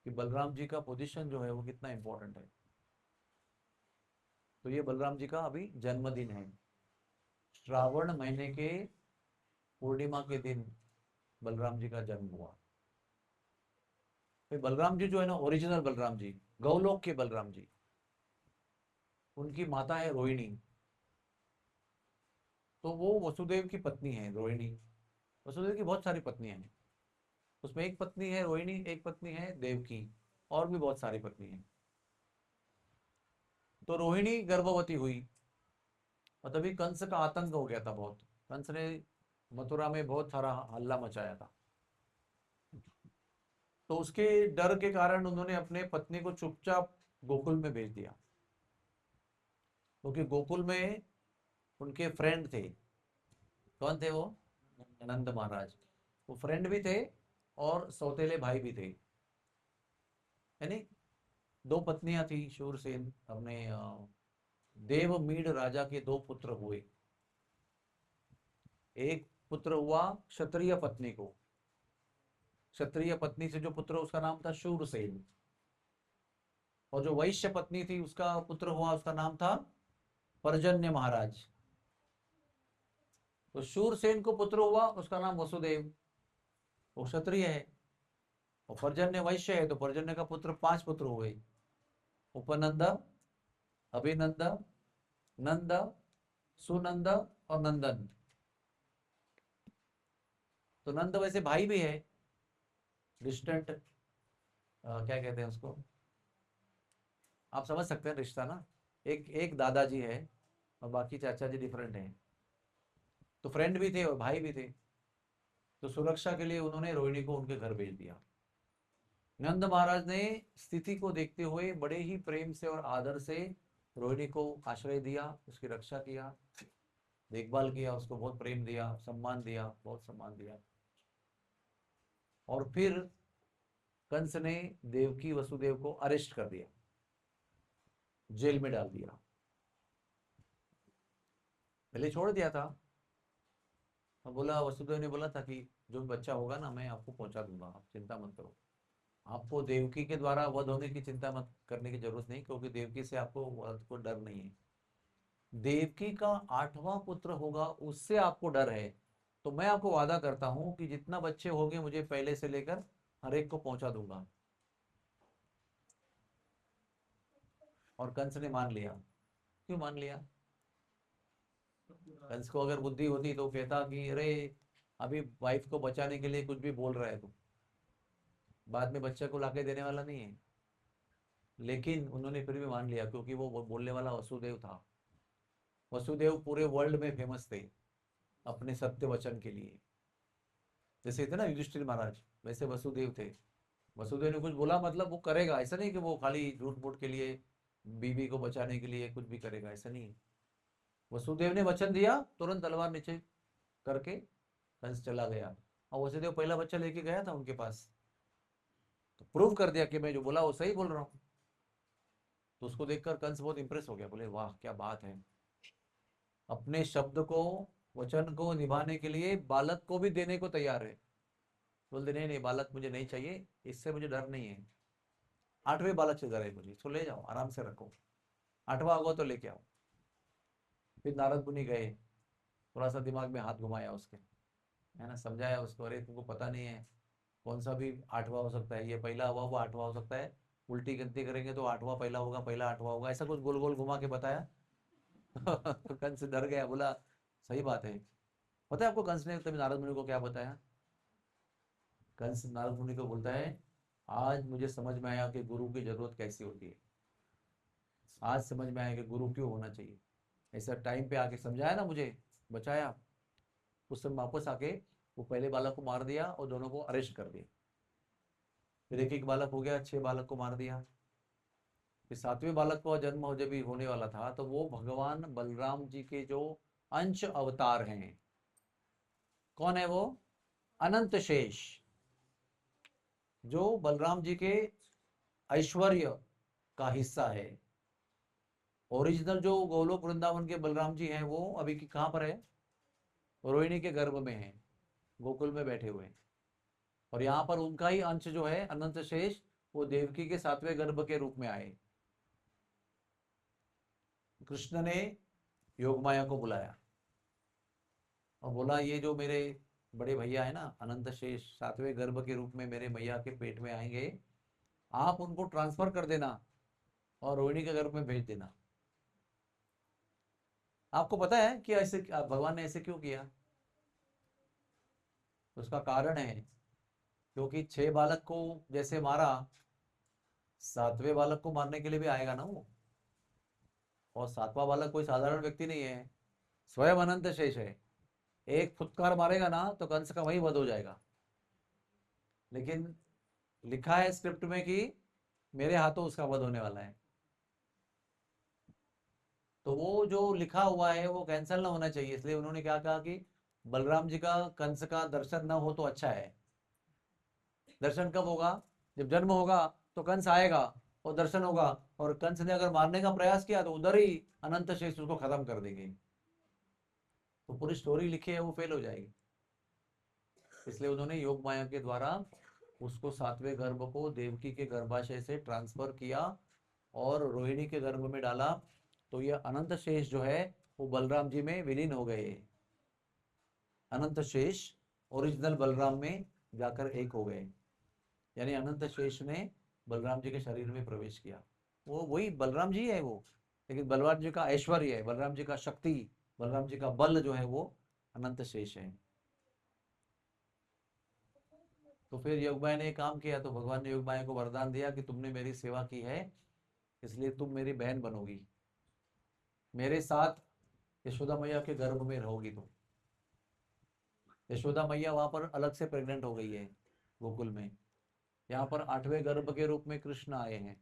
Speaker 1: कि बलराम जी का पोजीशन जो है वो कितना इंपॉर्टेंट है। तो ये बलराम जी का अभी जन्मदिन है, श्रावण महीने के पूर्णिमा के दिन बलराम जी का जन्म हुआ। फिर बलराम जी जो है ना, ओरिजिनल बलराम जी, गौलोक के बलराम जी, उनकी माता है रोहिणी। तो वो वसुदेव की पत्नी है रोहिणी। वसुदेव की बहुत सारी पत्नियां हैं, उसमें एक पत्नी है रोहिणी, एक पत्नी है देवकी, और भी बहुत सारी पत्नी हैं। तो रोहिणी गर्भवती हुई, और तभी कंस का आतंक हो गया था बहुत। कंस ने मथुरा में बहुत सारा हल्ला मचाया था, तो उसके डर के कारण उन्होंने अपने पत्नी को चुपचाप गोकुल में भेज दिया, क्योंकि गोकुल में उनके फ्रेंड थे। कौन थे वो? नंद महाराज। वो फ्रेंड भी थे और सौतेले भाई भी थे। यानी 2 पत्नियां थी शूरसेन, अपने देवमीड राजा के 2 पुत्र हुए। एक पुत्र हुआ क्षत्रिय पत्नी को, क्षत्रिय पत्नी से जो पुत्र उसका नाम था शूरसेन, और जो वैश्य पत्नी थी उसका पुत्र हुआ, उसका नाम था पर्जन्य महाराज। तो शूरसेन को पुत्र हुआ, उसका नाम वसुदेव, वो क्षत्रिय है, और पर्जन्य वैश्य है, तो पर्जन्य का पुत्र 5 पुत्र हुए, उपनंद, अभिनंद, नंद, सुनंद और नंदन। तो नंद वैसे भाई भी है, डिस्टेंट, क्या कहते हैं उसको, आप समझ सकते हैं रिश्ता ना, एक एक दादाजी है और बाकी चाचा जी डिफरेंट हैं, तो फ्रेंड भी थे और भाई भी थे। तो सुरक्षा के लिए उन्होंने रोहिणी को उनके घर भेज दिया। नंद महाराज ने स्थिति को देखते हुए बड़े ही प्रेम से और आदर से रोहिणी को आश्रय दिया, उसकी रक्षा किया, देखभाल किया, उसको बहुत प्रेम दिया, सम्मान दिया, बहुत सम्मान दिया। और फिर कंस ने देवकी वसुदेव को अरेस्ट कर दिया, जेल में डाल दिया। पहले छोड़ दिया था, अब बोला, वसुदेव ने बोला था कि जो बच्चा होगा ना मैं आपको पहुंचा दूंगा, आप चिंता मत करो, आपको देवकी के द्वारा वध होने की चिंता मत करने की जरूरत नहीं, क्योंकि देवकी से आपको वध को डर नहीं है। देवकी का 8वां पुत्र होगा, उससे आपको डर है। तो मैं आपको वादा करता हूं कि जितना बच्चे होंगे मुझे पहले से लेकर हर एक को पहुंचा दूंगा। और कंस ने मान लिया। क्यों मान लिया? कंस को अगर बुद्धि होती तो कहता कि अरे अभी वाइफ को बचाने के लिए कुछ भी बोल रहा है तू, बाद में बच्चे को लाके देने वाला नहीं है। लेकिन उन्होंने फिर भी मान लिया, क्योंकि वो बोलने वाला वसुदेव था। वसुदेव पूरे वर्ल्ड में फेमस थे अपने सत्य वचन के लिए। जैसे थे ना युधिष्ठिर महाराज, वैसे वसुदेव थे। वसुदेव ने कुछ बोला मतलब वो करेगा, ऐसा नहीं कि वो खाली झूठ मूठ के लिए, बीवी को बचाने के लिए कुछ भी करेगा, ऐसा नहीं। वसुदेव ने वचन दिया, तुरंत तलवार नीचे करके कंस चला गया। और वसुदेव पहला बच्चा लेके गया था उनके पास, तो प्रूव कर दिया कि मैं जो बोला वो सही बोल रहा हूँ। तो उसको देखकर कंस बहुत इंप्रेस हो गया, बोले वाह क्या बात है, अपने शब्द को, वचन को निभाने के लिए बालक को भी देने को तैयार है। बोलते नहीं नहीं, बालक मुझे नहीं चाहिए, इससे मुझे डर नहीं है। 8वें बालक से डर है मुझे, इसको ले जाओ आराम से रखो, 8वां होगा तो लेके आओ। फिर नारद मुनि गए, थोड़ा सा दिमाग में हाथ घुमाया उसके, है ना, समझाया उसको, अरे तुमको पता नहीं है कौन सा भी 8वां हो सकता है, ये पहला हुआ वो 8वां हो सकता है, उल्टी गिनती करेंगे तो 8वां पहला होगा, पहला 8वां होगा, ऐसा कुछ गोल गोल घुमा के बताया। तो कंस डर गया, बोला सही बात है। पता है आपको कंस ने तभी नारद मुनि को क्या बताया? कंस नारद मुनि को बोलता है, आज मुझे समझ में आया कि गुरु की जरूरत कैसी होती है, आज समझ में आया कि गुरु क्यों होना चाहिए। ऐसा टाइम पे आके समझाया ना मुझे, बचाया। उस समय वापस आके वो पहले बालक को मार दिया और दोनों को अरेस्ट कर दिया। फिर एक एक बालक हो गया, 6 बालक को मार दिया। फिर 7वें बालक का जन्म जब भी होने वाला था, तो वो भगवान बलराम जी के जो अंश अवतार हैं, कौन है वो? अनंत शेष, जो बलराम जी के ऐश्वर्य का हिस्सा है। ओरिजिनल जो गोलोक वृंदावन के बलराम जी हैं, वो अभी कहाँ पर है? रोहिणी के गर्भ में है, गोकुल में बैठे हुए हैं। और यहाँ पर उनका ही अंश जो है अनंत शेष, वो देवकी के 7वें गर्भ के रूप में आए। कृष्ण ने योगमाया को बुलाया और बोला, ये जो मेरे बड़े भैया है ना अनंत शेष, 7वें गर्भ के रूप में मेरे मैया के पेट में आएंगे, आप उनको ट्रांसफर कर देना और रोहिणी के गर्भ में भेज देना। आपको पता है कि ऐसे भगवान ने ऐसे क्यों किया? उसका कारण है, क्योंकि 6 बालक को जैसे मारा, 7वें बालक को मारने के लिए भी आएगा ना वो। और 7वां बालक कोई साधारण व्यक्ति नहीं है, स्वयं अनंत शेष है। एक फुटकार मारेगा ना तो कंस का वही वध हो जाएगा। लेकिन लिखा है स्क्रिप्ट में कि मेरे हाथों उसका वध होने वाला है, तो वो जो लिखा हुआ है वो कैंसिल ना होना चाहिए। इसलिए उन्होंने क्या कहा कि बलराम जी का कंस का दर्शन ना हो तो अच्छा है। दर्शन कब होगा? जब जन्म होगा, तो कंस आएगा और दर्शन होगा, और कंस ने अगर मारने का प्रयास किया तो उधर ही अनंत शेष उसको खत्म कर देंगे, तो पूरी स्टोरी लिखी है वो फेल हो जाएगी। इसलिए उन्होंने योग माया के द्वारा उसको सातवें गर्भ को देवकी के गर्भाशय से ट्रांसफर किया और रोहिणी के गर्भ में डाला, तो ये अनंत शेष जो है वो बलराम जी में विलीन हो गए। अनंत शेष ओरिजिनल बलराम में जाकर एक हो गए, यानी अनंत शेष ने बलराम जी के शरीर में प्रवेश किया। वो वही बलराम जी है वो, लेकिन बलराम जी का ऐश्वर्य है, बलराम जी का शक्ति, बलराम जी का बल जो है वो अनंत शेष है। तो फिर योगमाया ने काम किया, तो भगवान ने योगमाया को वरदान दिया कि तुमने मेरी सेवा की है, इसलिए तुम मेरी बहन बनोगी, मेरे साथ यशोदा मैया के गर्भ में रहोगी तुम। यशोदा मैया वहां पर अलग से प्रेग्नेंट हो गई है गोकुल में, यहाँ पर 8वें गर्भ के रूप में कृष्ण आए हैं।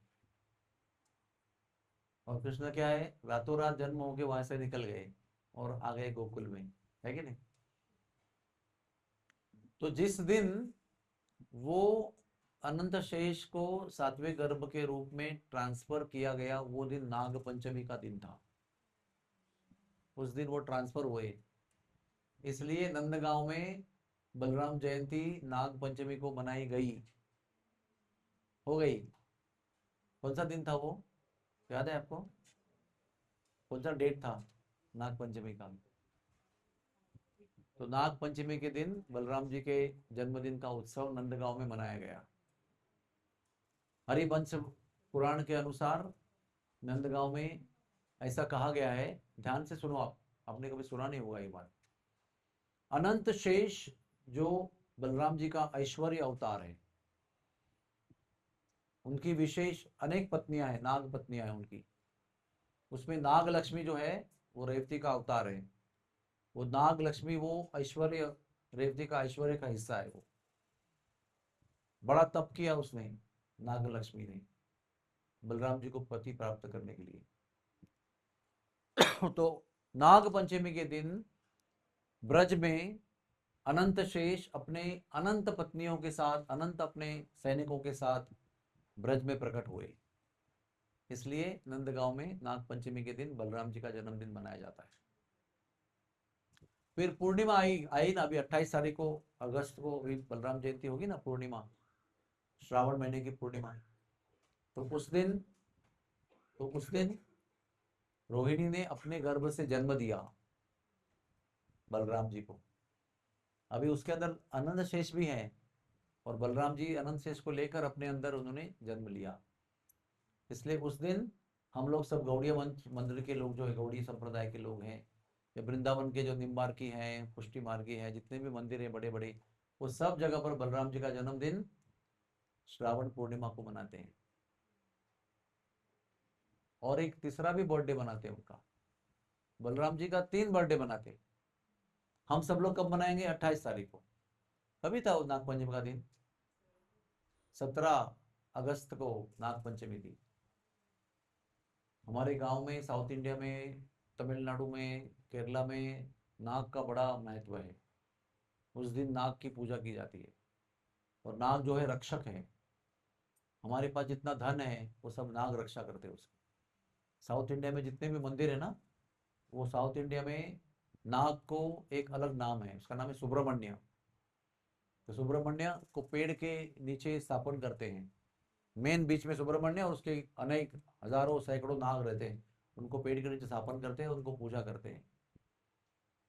Speaker 1: और कृष्ण क्या है, रातों रात जन्म होके वहां से निकल गए और आ गए गोकुल में, है कि नहीं। तो जिस दिन वो अनंत शेष को 7वें गर्भ के रूप में ट्रांसफर किया गया, वो दिन नाग पंचमी का दिन था, उस दिन वो ट्रांसफर हुए। इसलिए नंदगांव में बलराम जयंती नाग पंचमी को मनाई गई, हो गई। कौन सा दिन था वो, याद है आपको, कौन सा डेट था नाग पंचमी का। तो नाग पंचमी के दिन बलराम जी के जन्मदिन का उत्सव नंदगांव में मनाया गया। हरिवंश पुराण के अनुसार नंदगांव में ऐसा कहा गया है, ध्यान से सुनो आप, आपने कभी सुना नहीं होगा ये बात। अनंत शेष जो बलराम जी का ऐश्वर्य अवतार है, उनकी विशेष अनेक पत्नियां हैं, नाग पत्नियां हैं उनकी, उसमें नाग लक्ष्मी जो है वो रेवती का अवतार है। वो नाग लक्ष्मी वो ऐश्वर्य, रेवती का ऐश्वर्य का हिस्सा है। वो बड़ा तप किया उसने, नाग लक्ष्मी ने, बलराम जी को पति प्राप्त करने के लिए। तो नाग पंचमी के दिन ब्रज में अनंत शेष अपने अनंत पत्नियों के साथ, अनंत अपने सैनिकों के साथ ब्रज में प्रकट हुए। इसलिए नंदगांव में नाग पंचमी के दिन बलराम जी का जन्मदिन मनाया जाता है। फिर पूर्णिमा आई आई ना, अभी 28 तारीख को अगस्त को बलराम जयंती होगी ना, पूर्णिमा, श्रावण महीने की पूर्णिमा। तो उस दिन रोहिणी ने अपने गर्भ से जन्म दिया बलराम जी को। अभी उसके अंदर अनंत शेष भी है, और बलराम जी अनंत शेष को लेकर अपने अंदर उन्होंने जन्म लिया। इसलिए उस दिन हम लोग सब गौड़िया मंदिर के लोग जो है, गौड़ी संप्रदाय के लोग हैं, या वृंदावन के जो निम्बार्की हैं, पुष्टि मार्गी हैं, जितने भी मंदिर हैं बड़े बड़े, वो सब जगह पर बलराम जी का जन्मदिन श्रावण पूर्णिमा को मनाते हैं। और एक तीसरा भी बर्थडे मनाते हैं उनका, बलराम जी का 3 बर्थडे मनाते हैं। हम सब लोग कब मनाएंगे, 28 तारीख को। कभी था वो नागपंचमी का दिन, 17 अगस्त को नागपंचमी थी। हमारे गांव में, साउथ इंडिया में, तमिलनाडु में, केरला में नाग का बड़ा महत्व है। उस दिन नाग की पूजा की जाती है, और नाग जो है रक्षक है। हमारे पास जितना धन है वो सब नाग रक्षा करते हैं उसकी। साउथ इंडिया में जितने भी मंदिर है ना, वो साउथ इंडिया में नाग को एक अलग नाम है, उसका नाम है सुब्रमण्य। तो सुब्रमण्य को पेड़ के नीचे स्थापन करते हैं, मेन बीच में सुब्रमण्य, और उसके अनेक हजारों सैकड़ों नाग रहते हैं, उनको पेड़ के नीचे स्थापन करते हैं, उनको पूजा करते हैं।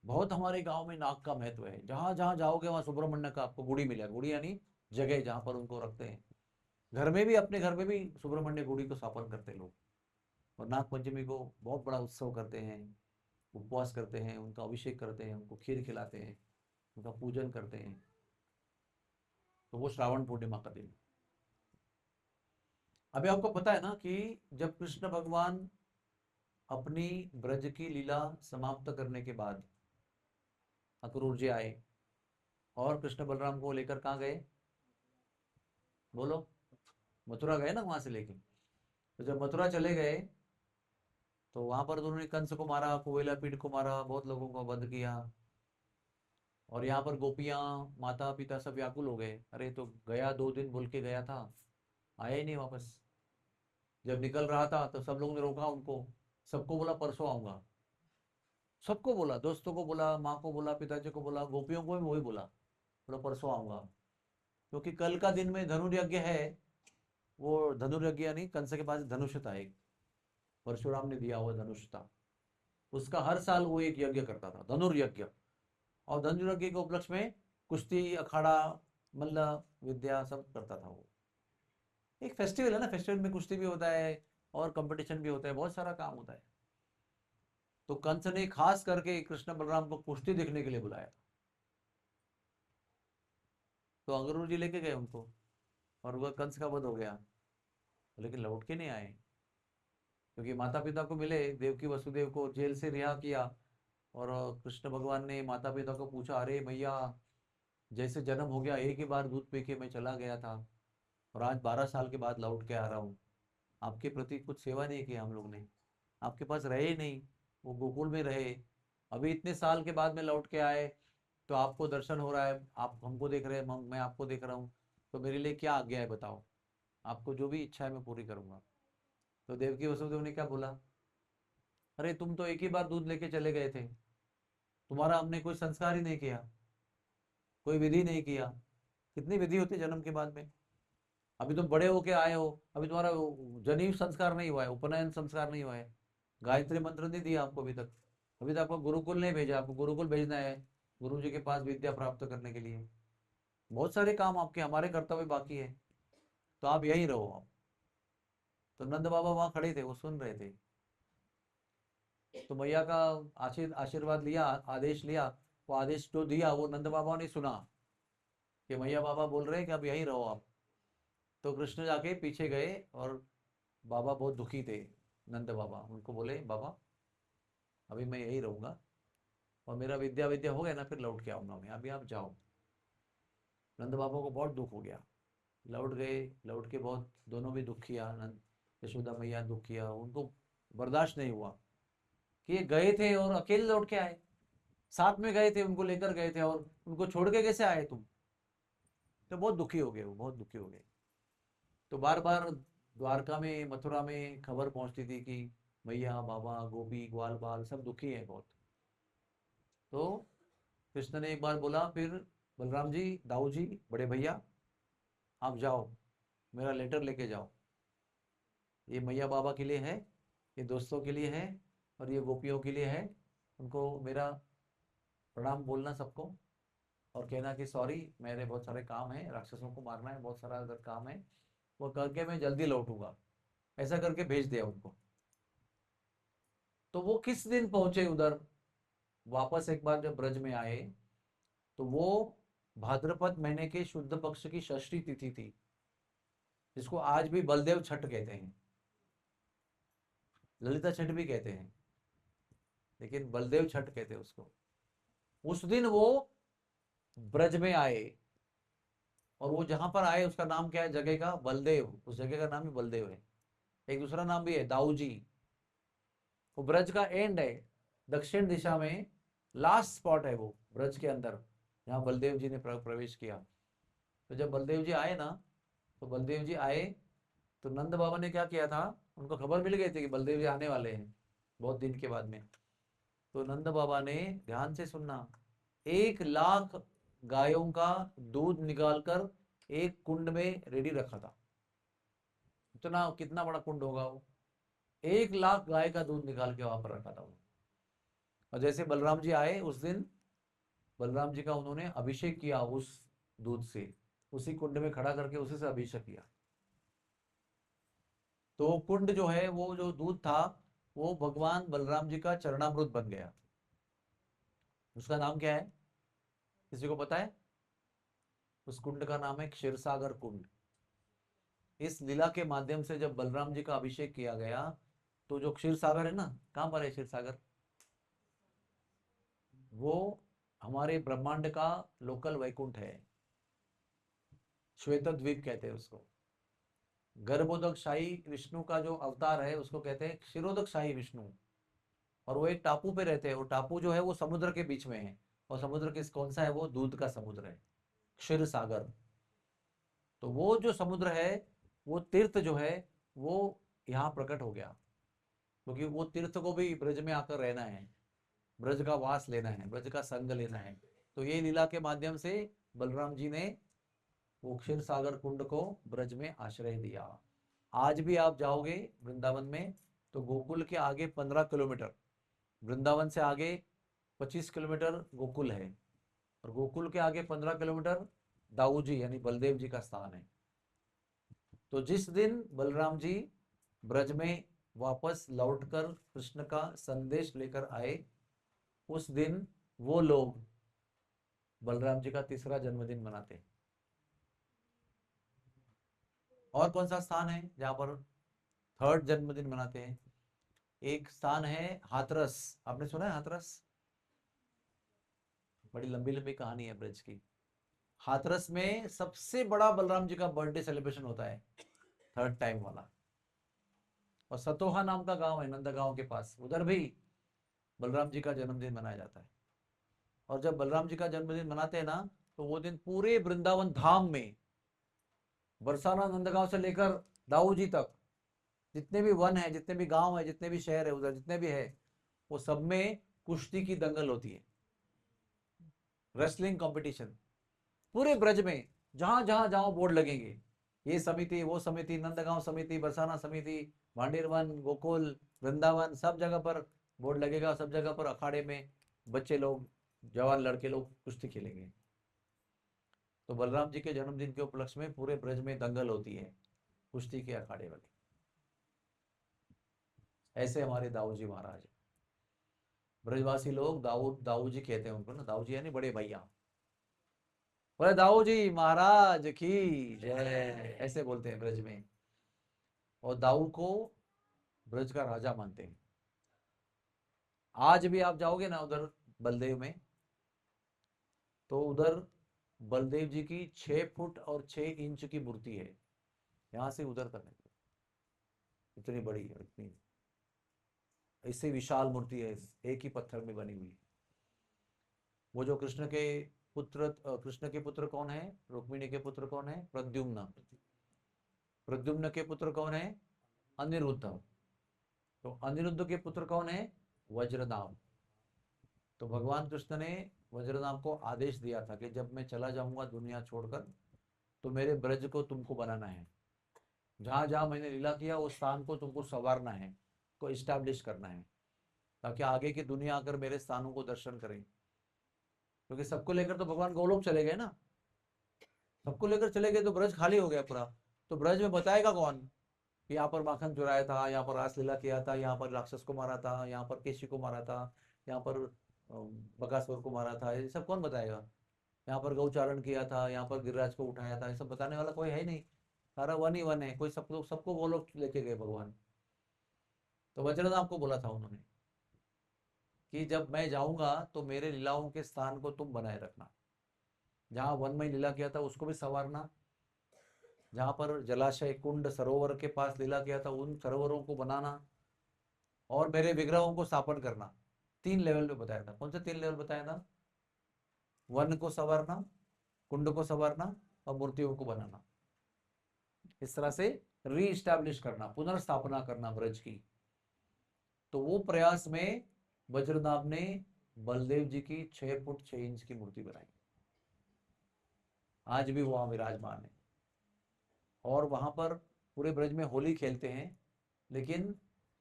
Speaker 1: बहुत हमारे गांव में नाग का महत्व है, जहां जहां जाओगे वहां सुब्रमण्य का आपको गुड़ी मिलेगा। गुड़ी यानी जगह जहां पर उनको रखते हैं। घर में भी, अपने घर में भी सुब्रमण्य गुड़ी को स्थापन करते हैं लोग। और नाग पंचमी को बहुत बड़ा उत्सव करते हैं, उपवास करते हैं, उनका अभिषेक करते हैं, उनको खीर खिलाते हैं, उनका पूजन करते हैं। तो वो श्रावण पूर्णिमा का दिन। अभी आपको पता है ना कि जब कृष्ण भगवान अपनी ब्रज की लीला समाप्त करने के बाद अक्रूर जी आए, और कृष्ण बलराम को लेकर कहाँ गए, बोलो, मथुरा गए ना वहां से लेके। तो जब मथुरा चले गए, तो वहां पर उन्होंने कंस को मारा, कुबेला पीठ को मारा, बहुत लोगों को वध किया। और यहाँ पर गोपियां, माता पिता सब व्याकुल हो गए, अरे तो गया 2 दिन बोल के गया था, आया ही नहीं वापस। जब निकल रहा था तो सब लोगों ने रोका उनको, सबको बोला परसों आऊंगा, सबको बोला, दोस्तों को बोला, माँ को बोला, पिताजी को बोला, गोपियों को भी वही बोला, बोला परसों आऊंगा, क्योंकि कल का दिन में धनुर्यज्ञ है। वो धनुर्यज्ञ नहीं, कंस के पास धनुष था एक, परशुराम ने दिया हुआ धनुष था, उसका हर साल वो एक यज्ञ करता था, धनुर्यज्ञ। और धनुर्यज्ञ के उपलक्ष्य में कुश्ती, अखाड़ा, मल्ल विद्या सब करता था वो। एक फेस्टिवल है ना, फेस्टिवल में कुश्ती भी होता है और कंपटीशन भी होता है, बहुत सारा काम होता है। तो कंस ने खास करके कृष्ण बलराम को कुश्ती देखने के लिए बुलाया, तो अंगरूर जी लेके गए उनको, और वह कंस का वध हो गया, लेकिन लौट के नहीं आए, क्योंकि माता पिता को मिले, देवकी वसुदेव को जेल से रिहा किया, और कृष्ण भगवान ने माता पिता को पूछा, अरे भैया जैसे जन्म हो गया एक ही बार दूध पी के मैं चला गया था, और आज 12 साल के बाद लौट के आ रहा हूँ, आपके प्रति कुछ सेवा नहीं की हम लोग ने, आपके पास रहे ही नहीं, वो गोकुल में रहे, अभी इतने साल के बाद में लौट के आए, तो आपको दर्शन हो रहा है, आप हमको देख रहे हैं, मैं आपको देख रहा हूँ, तो मेरे लिए क्या आज्ञा है बताओ, आपको जो भी इच्छा है मैं पूरी करूंगा। तो देवकी वसुदेव ने क्या बोला, अरे तुम तो एक ही बार दूध लेके चले गए थे, तुम्हारा हमने कोई संस्कार ही नहीं किया, कोई विधि नहीं किया, कितनी विधि होती है जन्म के बाद में, अभी तुम बड़े होके आए हो, अभी तुम्हारा जनेऊ संस्कार नहीं हुआ है, उपनयन संस्कार नहीं हुआ है, गायत्री मंत्र नहीं दिया आपको अभी तक, अभी तक आपको गुरुकुल नहीं भेजा, आपको गुरुकुल भेजना है, गुरु जी के पास विद्या प्राप्त करने के लिए, बहुत सारे काम आपके, हमारे कर्तव्य बाकी है, तो आप यहीं रहो आप। तो नंद बाबा वहां खड़े थे, वो सुन रहे थे, तो मैया का आशीर्वाद लिया, आदेश लिया, वो आदेश जो दिया वो नंद बाबा ने सुना, कि मैया बाबा बोल रहे हैं कि अब यहीं रहो आप। तो कृष्ण जाके पीछे गए, और बाबा बहुत दुखी थे, नंद बाबा, उनको बोले बाबा अभी मैं यहीं रहूंगा, और मेरा विद्या विद्या हो गया ना फिर लौट के आऊंगा मैं, अभी आप जाओ। नंद बाबा को बहुत दुख हो गया, लौट गए, लौट के बहुत दोनों भी दुख किया, नंद यशोदा मैया दुख किया, उनको बर्दाश्त नहीं हुआ कि ये गए थे और अकेले लौट के आए, साथ में गए थे, उनको लेकर गए थे, और उनको छोड़ के कैसे आए तुम, तो बहुत दुखी हो गए, वो बहुत दुखी हो गए। तो बार बार द्वारका में, मथुरा में खबर पहुंचती थी कि भैया बाबा गोपी ग्वाल बाल सब दुखी हैं बहुत। तो कृष्ण ने एक बार बोला, फिर बलराम जी, दाऊ जी, बड़े भैया आप जाओ, मेरा लेटर लेके जाओ, ये मैया बाबा के लिए है, ये दोस्तों के लिए है, और ये गोपियों के लिए है, उनको मेरा प्रणाम बोलना सबको, और कहना कि सॉरी मेरे बहुत सारे काम है, राक्षसों को मारना है, बहुत सारा अगर काम है वो करके मैं जल्दी लौटूंगा, ऐसा करके भेज दिया उनको। तो वो किस दिन पहुंचे उधर, वापस एक बार जब ब्रज में आए, तो वो भाद्रपद महीने के शुद्ध पक्ष की षष्ठी तिथि थी, जिसको आज भी बलदेव छठ कहते हैं, ललिता छठ भी कहते हैं, लेकिन बलदेव छठ कहते हैं उसको। उस दिन वो ब्रज में आए, और वो जहां पर आए उसका नाम क्या है जगह का, बलदेव, उस जगह का नाम ही बलदेव है। एक दूसरा नाम भी है दाऊ जी। वो ब्रज का एंड है, दक्षिण दिशा में लास्ट स्पॉट है वो ब्रज के अंदर, जहाँ बलदेव जी ने प्रवेश किया। तो जब बलदेव जी आए ना, तो बलदेव जी आए, तो नंद बाबा ने क्या किया था, उनको खबर मिल गई थी कि बलदेव जी आने वाले हैं बहुत दिन के बाद में। तो नंद बाबा ने, ध्यान से सुनना, 1 लाख गायों का दूध निकालकर एक कुंड में रेडी रखा था। इतना कितना बड़ा कुंड होगा वो, 1 लाख गाय का दूध निकाल के वहां पर रखा था वो। और जैसे बलराम जी आए उस दिन, बलराम जी का उन्होंने अभिषेक किया उस दूध से, उसी कुंड में खड़ा करके उसी से अभिषेक किया। तो वो कुंड जो है, वो जो दूध था, वो भगवान बलराम जी का चरणामृत बन गया। उसका नाम क्या है, किसी को पता है? उस कुंड का नाम है क्षीरसागर कुंड। इस लीला के माध्यम से जब बलराम जी का अभिषेक किया गया, तो जो क्षीर सागर है ना, कहाँ पर है क्षीर सागर, वो हमारे ब्रह्मांड का लोकल वैकुंठ है, श्वेत द्वीप कहते हैं उसको। गर्भोदक शाही विष्णु का जो अवतार है उसको कहते हैं क्षीरोदक शाही विष्णु। और वो एक टापू पे रहते हैं, वो टापू जो है वो समुद्र के बीच में है, और समुद्र किस कौन सा है, वो दूध का समुद्र है, क्षीर सागर। तो वो जो समुद्र है, वो तीर्थ जो है वो यहाँ प्रकट हो गया, क्योंकि वो तीर्थ को भी ब्रज में आकर रहना है, ब्रज का वास लेना है, ब्रज का संग लेना है। तो ये लीला के माध्यम से बलराम जी ने वो क्षीर सागर कुंड को ब्रज में आश्रय दिया। आज भी आप जाओगे वृंदावन में तो गोकुल के आगे 15 किलोमीटर, वृंदावन से आगे 25 किलोमीटर गोकुल है, और गोकुल के आगे 15 किलोमीटर दाऊ जी यानी बलदेव जी का स्थान है। तो जिस दिन बलराम जी ब्रज में वापस लौटकर कृष्ण का संदेश लेकर आए, उस दिन वो लोग बलराम जी का तीसरा जन्मदिन मनाते हैं। और कौन सा स्थान है जहां पर थर्ड जन्मदिन मनाते हैं? एक स्थान है हाथरस, आपने सुना है हाथरस? बड़ी लंबी लंबी कहानी है ब्रज की। हाथरस में सबसे बड़ा बलराम जी का बर्थडे सेलिब्रेशन होता है, थर्ड टाइम वाला। और सतोहा नाम का गांव है नंदगांव के पास, उधर भी बलराम जी का जन्मदिन मनाया जाता है। और जब बलराम जी का जन्मदिन मनाते हैं ना, तो वो दिन पूरे वृंदावन धाम में, बरसाना नंदगांव से लेकर दाऊ जी तक, जितने भी वन है, जितने भी गांव है, जितने भी शहर है उधर जितने भी है, वो सब में कुश्ती की दंगल होती है, रेसलिंग कंपटीशन। पूरे ब्रज में जहां जहां जाओ बोर्ड लगेंगे, ये समिति, वो समिति, नंदगांव समिति, बरसाना समिति, भांडेरवन, गोकुल, वृंदावन, सब जगह पर बोर्ड लगेगा। सब जगह पर अखाड़े में बच्चे लोग, जवान लड़के लोग कुश्ती खेलेंगे। तो बलराम जी के जन्मदिन के उपलक्ष्य में पूरे ब्रज में दंगल होती है, कुश्ती के अखाड़े वाली। ऐसे हमारे दाऊ जी महाराज, ब्रजवासी लोग दाऊ जी कहते हैं उनको ना, दाऊ जी यानी बड़े भैया। बोले दाऊ जी महाराज की जय, ऐसे बोलते हैं ब्रज में। और दाऊ को ब्रज का राजा मानते हैं। आज भी आप जाओगे ना उधर बलदेव में, तो उधर बलदेव जी की 6 फुट और 6 इंच की मूर्ति है, यहां से उधर तक है, इतनी बड़ी है, इतनी, इससे विशाल मूर्ति है, एक ही पत्थर में बनी हुई। वो जो कृष्ण के पुत्र कौन है? रुक्मिणी के पुत्र कौन है? प्रद्युम्न। प्रद्युम्न के पुत्र कौन है? अनिरुद्ध। तो अनिरुद्ध के पुत्र कौन है? वज्रनाभ। तो भगवान कृष्ण ने वज्रनाभ को आदेश दिया था कि जब मैं चला जाऊंगा दुनिया छोड़कर, तो मेरे ब्रज को तुमको बनाना है, जहां जहां मैंने लीला किया उस स्थान को तुमको संवारना है, को इस्टेब्लिश करना है, ताकि आगे की दुनिया आकर मेरे स्थानों को दर्शन करें। क्योंकि सबको लेकर तो भगवान गोलोक चले गए ना, सबको लेकर चले गए तो ब्रज खाली हो गया पूरा। तो ब्रज में बताएगा कौन कि यहाँ पर माखन चुराया था, यहाँ पर रासलीला किया था, यहाँ पर राक्षस को मारा था, यहाँ पर केशी को मारा था, यहाँ पर बकासुर को मारा था, ये सब कौन बताएगा? यहाँ पर गौचारण किया था, यहाँ पर गिरिराज को उठाया था, ये सब बताने वाला कोई है ही नहीं। सारा वन ही वन है, कोई सबको वो लोग लेके गए भगवान। तो वज्रनाभ को बोला था उन्होंने कि जब मैं जाऊंगा तो मेरे लीलाओं के स्थान को तुम बनाए रखना, जहां वन में लीला किया था उसको भी संवारना, जहां पर जलाशय, कुंड, सरोवर के पास लीला किया था उन सरोवरों को बनाना, और मेरे विग्रहों को स्थापन करना। 3 लेवल पे बताया था। कौन से 3 लेवल बताया था? वन को संवारना, कुंड को संवारना, और मूर्तियों को बनाना। इस तरह से री स्टैब्लिश करना, पुनर्स्थापना करना ब्रज की। तो वो प्रयास में वज्रनाभ ने बलदेव जी की 6 फुट 6 इंच की मूर्ति बनाई, आज भी वहां विराजमान है। और वहां पर पूरे ब्रज में होली खेलते हैं, लेकिन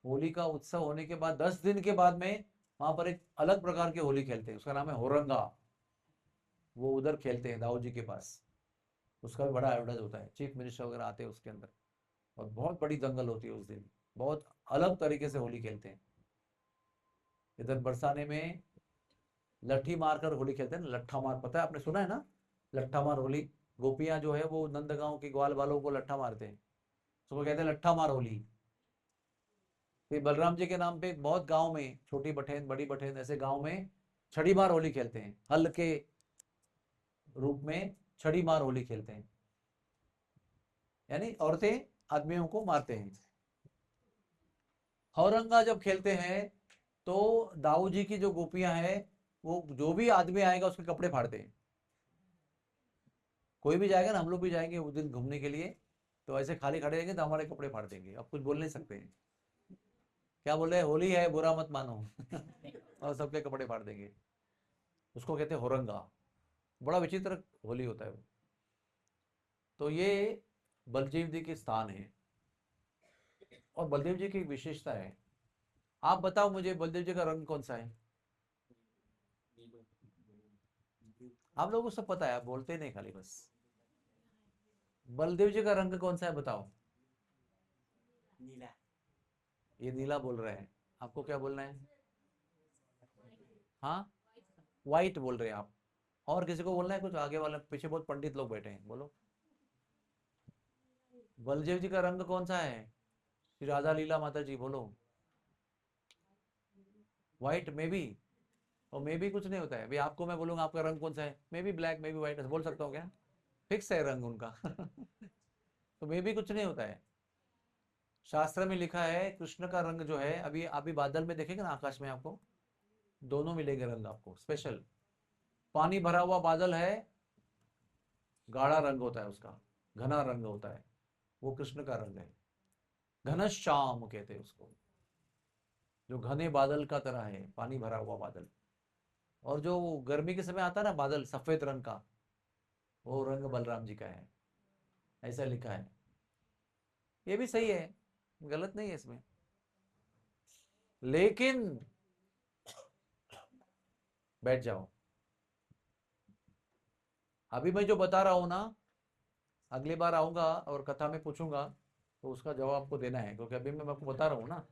Speaker 1: होली का उत्सव होने के बाद 10 दिन के बाद में वहां पर एक अलग प्रकार की होली खेलते हैं, उसका नाम है होरंगा। वो उधर खेलते हैं दाऊ जी के पास, उसका भी बड़ा एडवर्टाइज होता है, चीफ मिनिस्टर वगैरह आते हैं उसके अंदर, और बहुत बड़ी दंगल होती है उस दिन, बहुत अलग तरीके से होली खेलते हैं। इधर बरसाने में लट्ठी मारकर होली खेलते हैं ना, लट्ठा मार, पता है आपने सुना है ना, लट्ठा मार होली। गोपियां जो है वो नंदगांव के ग्वाल वालों को लट्ठा मारते हैं, उसको कहते हैं लट्ठा मार होली। फिर बलराम जी के नाम पे बहुत गांव में, छोटी बठेन, बड़ी बठेन, ऐसे गांव में छड़ी मार होली खेलते हैं, हल के रूप में छड़ी मार होली खेलते हैं, यानी औरतें आदमियों को मारते हैं। औरंगा जब खेलते हैं तो दाऊ जी की जो गोपियां हैं, वो जो भी आदमी आएगा उसके कपड़े फाड़ते हैं। कोई भी जाएगा ना, हम लोग भी जाएंगे उस दिन घूमने के लिए, तो ऐसे खाली खड़े रहेंगे तो हमारे कपड़े फाड़ देंगे, अब कुछ बोल नहीं सकते हैं। क्या बोल रहे हैं, होली है बुरा मत मानो और सबके कपड़े फाड़ देंगे। उसको कहते हैं होरंगा, बड़ा विचित्र होली होता है वो। तो ये बलदेव जी के स्थान है, और बलदेव जी की एक विशेषता है। आप बताओ मुझे, बलदेव जी का रंग कौन सा है? आप लोगों को सब पता है, आप बोलते नहीं खाली बस। बलदेव जी का रंग कौन सा है बताओ?
Speaker 2: नीला।
Speaker 1: ये नीला बोल रहे हैं, आपको क्या बोलना है? हाँ, व्हाइट बोल रहे हैं आप। और किसी को बोलना है कुछ? आगे वाले पीछे बहुत पंडित लोग बैठे हैं, बोलो। बलदेव जी का रंग कौन सा है? श्री राधा लीला माता जी, बोलो। व्हाइट में भी, और मे भी कुछ नहीं होता है। अभी आपको मैं बोलूंगा आपका रंग कौन सा है, मे भी ब्लैक, मे भी व्हाइट, बोल सकता हूँ क्या? फिक्स है रंग उनका तो मे भी कुछ नहीं होता है। शास्त्र में लिखा है कृष्ण का रंग जो है, अभी अभी बादल में देखेंगे ना आकाश में, आपको दोनों मिलेंगे रंग आपको स्पेशल। पानी भरा हुआ बादल है, गाढ़ा रंग होता है उसका, घना रंग होता है, वो कृष्ण का रंग है। घनश्याम कहते हैं उसको, जो घने बादल का तरह है, पानी भरा हुआ बादल। और जो गर्मी के समय आता है ना बादल सफेद रंग का, वो रंग बलराम जी का है, ऐसा लिखा है। ये भी सही है, गलत नहीं है इसमें। लेकिन बैठ जाओ, अभी मैं जो बता रहा हूं ना, अगली बार आऊंगा और कथा में पूछूंगा तो उसका जवाब आपको देना है, क्योंकि अभी मैं आपको बता रहा हूँ ना,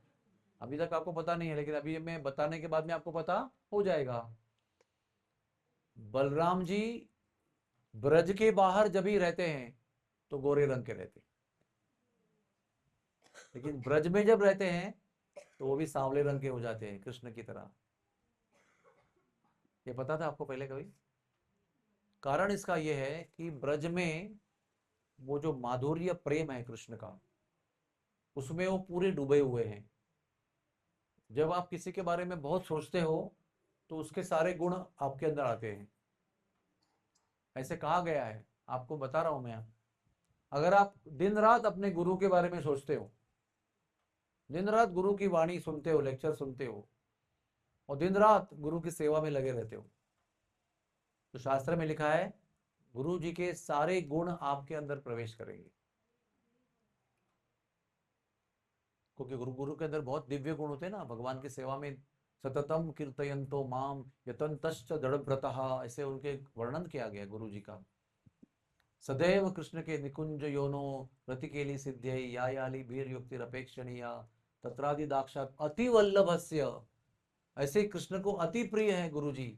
Speaker 1: अभी तक आपको पता नहीं है, लेकिन अभी मैं बताने के बाद में आपको पता हो जाएगा। बलराम जी ब्रज के बाहर जब ही रहते हैं तो गोरे रंग के रहते हैं, लेकिन ब्रज में जब रहते हैं तो वो भी सांवले रंग के हो जाते हैं कृष्ण की तरह। ये पता था आपको पहले कभी? कारण इसका यह है कि ब्रज में वो जो माधुर्य प्रेम है कृष्ण का, उसमें वो पूरे डूबे हुए हैं। जब आप किसी के बारे में बहुत सोचते हो तो उसके सारे गुण आपके अंदर आते हैं, ऐसे कहा गया है। आपको बता रहा हूं मैं, अगर आप दिन रात अपने गुरु के बारे में सोचते हो, दिन रात गुरु की वाणी सुनते हो, लेक्चर सुनते हो, और दिन रात गुरु की सेवा में लगे रहते हो, तो शास्त्र में लिखा है गुरु जी के सारे गुण आपके अंदर प्रवेश करेंगे। क्योंकि गुरु गुरु के अंदर बहुत दिव्य गुण होते हैं ना, भगवान की सेवा में सततम कीर्तयन्तो माम यतन्तश्च दृढ़व्रतः, ऐसे उनके वर्णन किया गया गुरु जी का। सदैव कृष्ण के निकुंज योनो रतिकेली सिद्ध्यै या याली भीर युक्ति अपेक्षणीया तत्रादि दाक्षात अति वल्लभस्य, ऐसे कृष्ण को अति प्रिय है गुरु जी।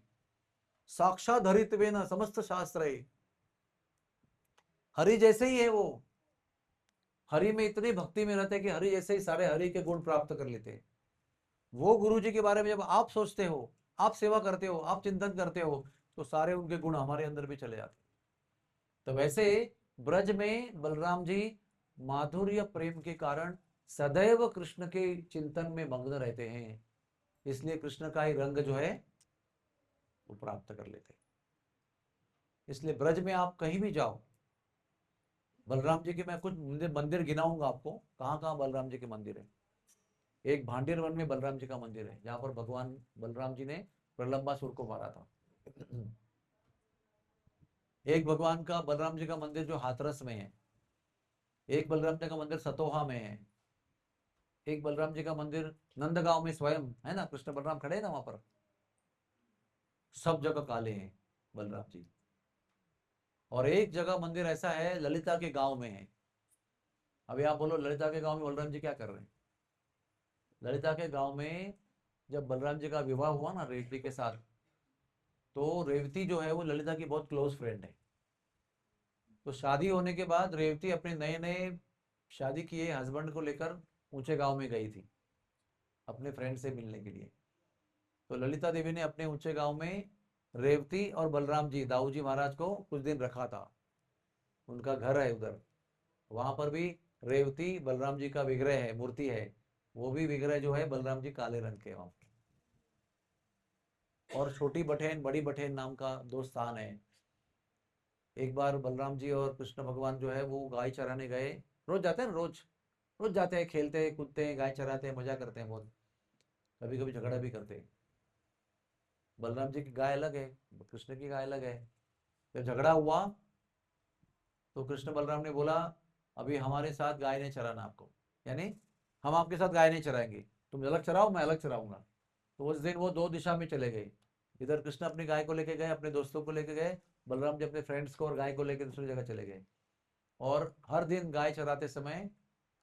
Speaker 1: साक्षात हरित्वेन समस्त शास्त्र, हरि जैसे ही है वो, हरि में इतनी भक्ति में रहते हैं कि हरि जैसे ही सारे हरि के गुण प्राप्त कर लेते हैं। वो गुरु जी के बारे में जब आप सोचते हो, आप सेवा करते हो, आप चिंतन करते हो, तो सारे उनके गुण हमारे अंदर भी चले जाते हैं। तो वैसे ब्रज में बलराम जी माधुर्य प्रेम के कारण सदैव कृष्ण के चिंतन में मग्न रहते हैं, इसलिए कृष्ण का ही रंग जो है वो प्राप्त कर लेते हैं। इसलिए ब्रज में आप कहीं भी जाओ, बलराम जी के मैं कुछ मंदिर गिनाऊंगा आपको, कहाँ कहाँ बलराम जी के मंदिर है। एक भांडेर वन में बलराम जी का मंदिर है, जहां पर भगवान बलराम जी ने प्रलंबासुर को मारा था। एक भगवान का बलराम जी का मंदिर जो हाथरस में है, एक बलराम जी का मंदिर सतोहा में है, एक बलराम जी का मंदिर नंदगांव में स्वयं है ना, कृष्ण बलराम खड़े हैं ना वहां पर। सब जगह काले हैं बलराम जी। और एक जगह मंदिर ऐसा है ललिता के गांव में है। अभी आप बोलो ललिता के गांव में बलराम जी क्या कर रहे हैं? ललिता के गांव में जब बलराम जी का विवाह हुआ ना रेवती के साथ, तो रेवती जो है वो ललिता की बहुत क्लोज फ्रेंड है। तो शादी होने के बाद रेवती अपने नए नए शादी किए हस्बैंड को लेकर ऊंचे गांव में गई थी अपने फ्रेंड से मिलने के लिए। तो ललिता देवी ने अपने ऊंचे गांव में रेवती और बलराम जी, दाऊ जी महाराज को कुछ दिन रखा था। उनका घर है उधर, वहां पर भी रेवती बलराम जी का विग्रह है, मूर्ति है। वो भी विग्रह जो है बलराम जी काले रंग के वहां। और छोटी बठेन बड़ी बठेन नाम का दो स्थान है। एक बार बलराम जी और कृष्ण भगवान जो है वो गाय चराने गए रोज जाते हैं ना, रोज रोज जाते हैं, खेलते हैं, कूदते हैं, गाय चराते हैं, मजा करते हैं बहुत, कभी कभी झगड़ा भी करते हैं। बलराम जी की गाय अलग है, कृष्ण की गाय अलग है। जब झगड़ा हुआ तो कृष्ण बलराम ने बोला अभी हमारे साथ गाय नहीं चराना आपको, यानी हम आपके साथ गाय नहीं चराएंगे, तुम अलग चराओ, मैं अलग चराऊंगा। तो उस दिन वो दो दिशा में चले गए। इधर कृष्ण अपनी गाय को लेके गए, अपने दोस्तों को लेके गए, बलराम जी अपने फ्रेंड्स को और गाय को लेकर दूसरी जगह चले गए। और हर दिन गाय चराते समय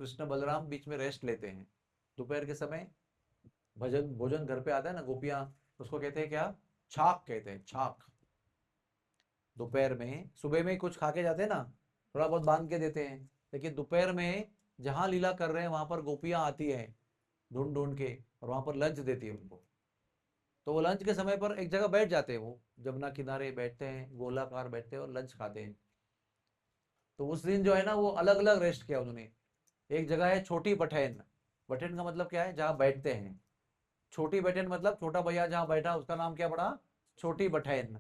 Speaker 1: कृष्ण बलराम बीच में रेस्ट लेते हैं। दोपहर के समय भजन भोजन घर पे आता है ना, गोपियां उसको कहते हैं क्या, छाक कहते हैं, छाक। दोपहर में, सुबह में कुछ खा के जाते हैं ना, थोड़ा बहुत बांध के देते हैं, लेकिन दोपहर में जहां लीला कर रहे हैं वहां पर गोपियां आती हैं ढूंढ ढूंढ के, और वहां पर लंच देती है उनको। तो वो लंच के समय पर एक जगह बैठ जाते हैं, वो जमुना किनारे बैठते हैं, गोलाकार बैठते हैं और लंच खाते हैं। तो उस दिन जो है ना वो अलग अलग रेस्ट किया उन्होंने। एक जगह है छोटी बठैन, बठैन का मतलब क्या है, जहाँ बैठते हैं। छोटी बठैन मतलब छोटा भैया जहाँ बैठा उसका नाम क्या पड़ा, छोटी बठैन।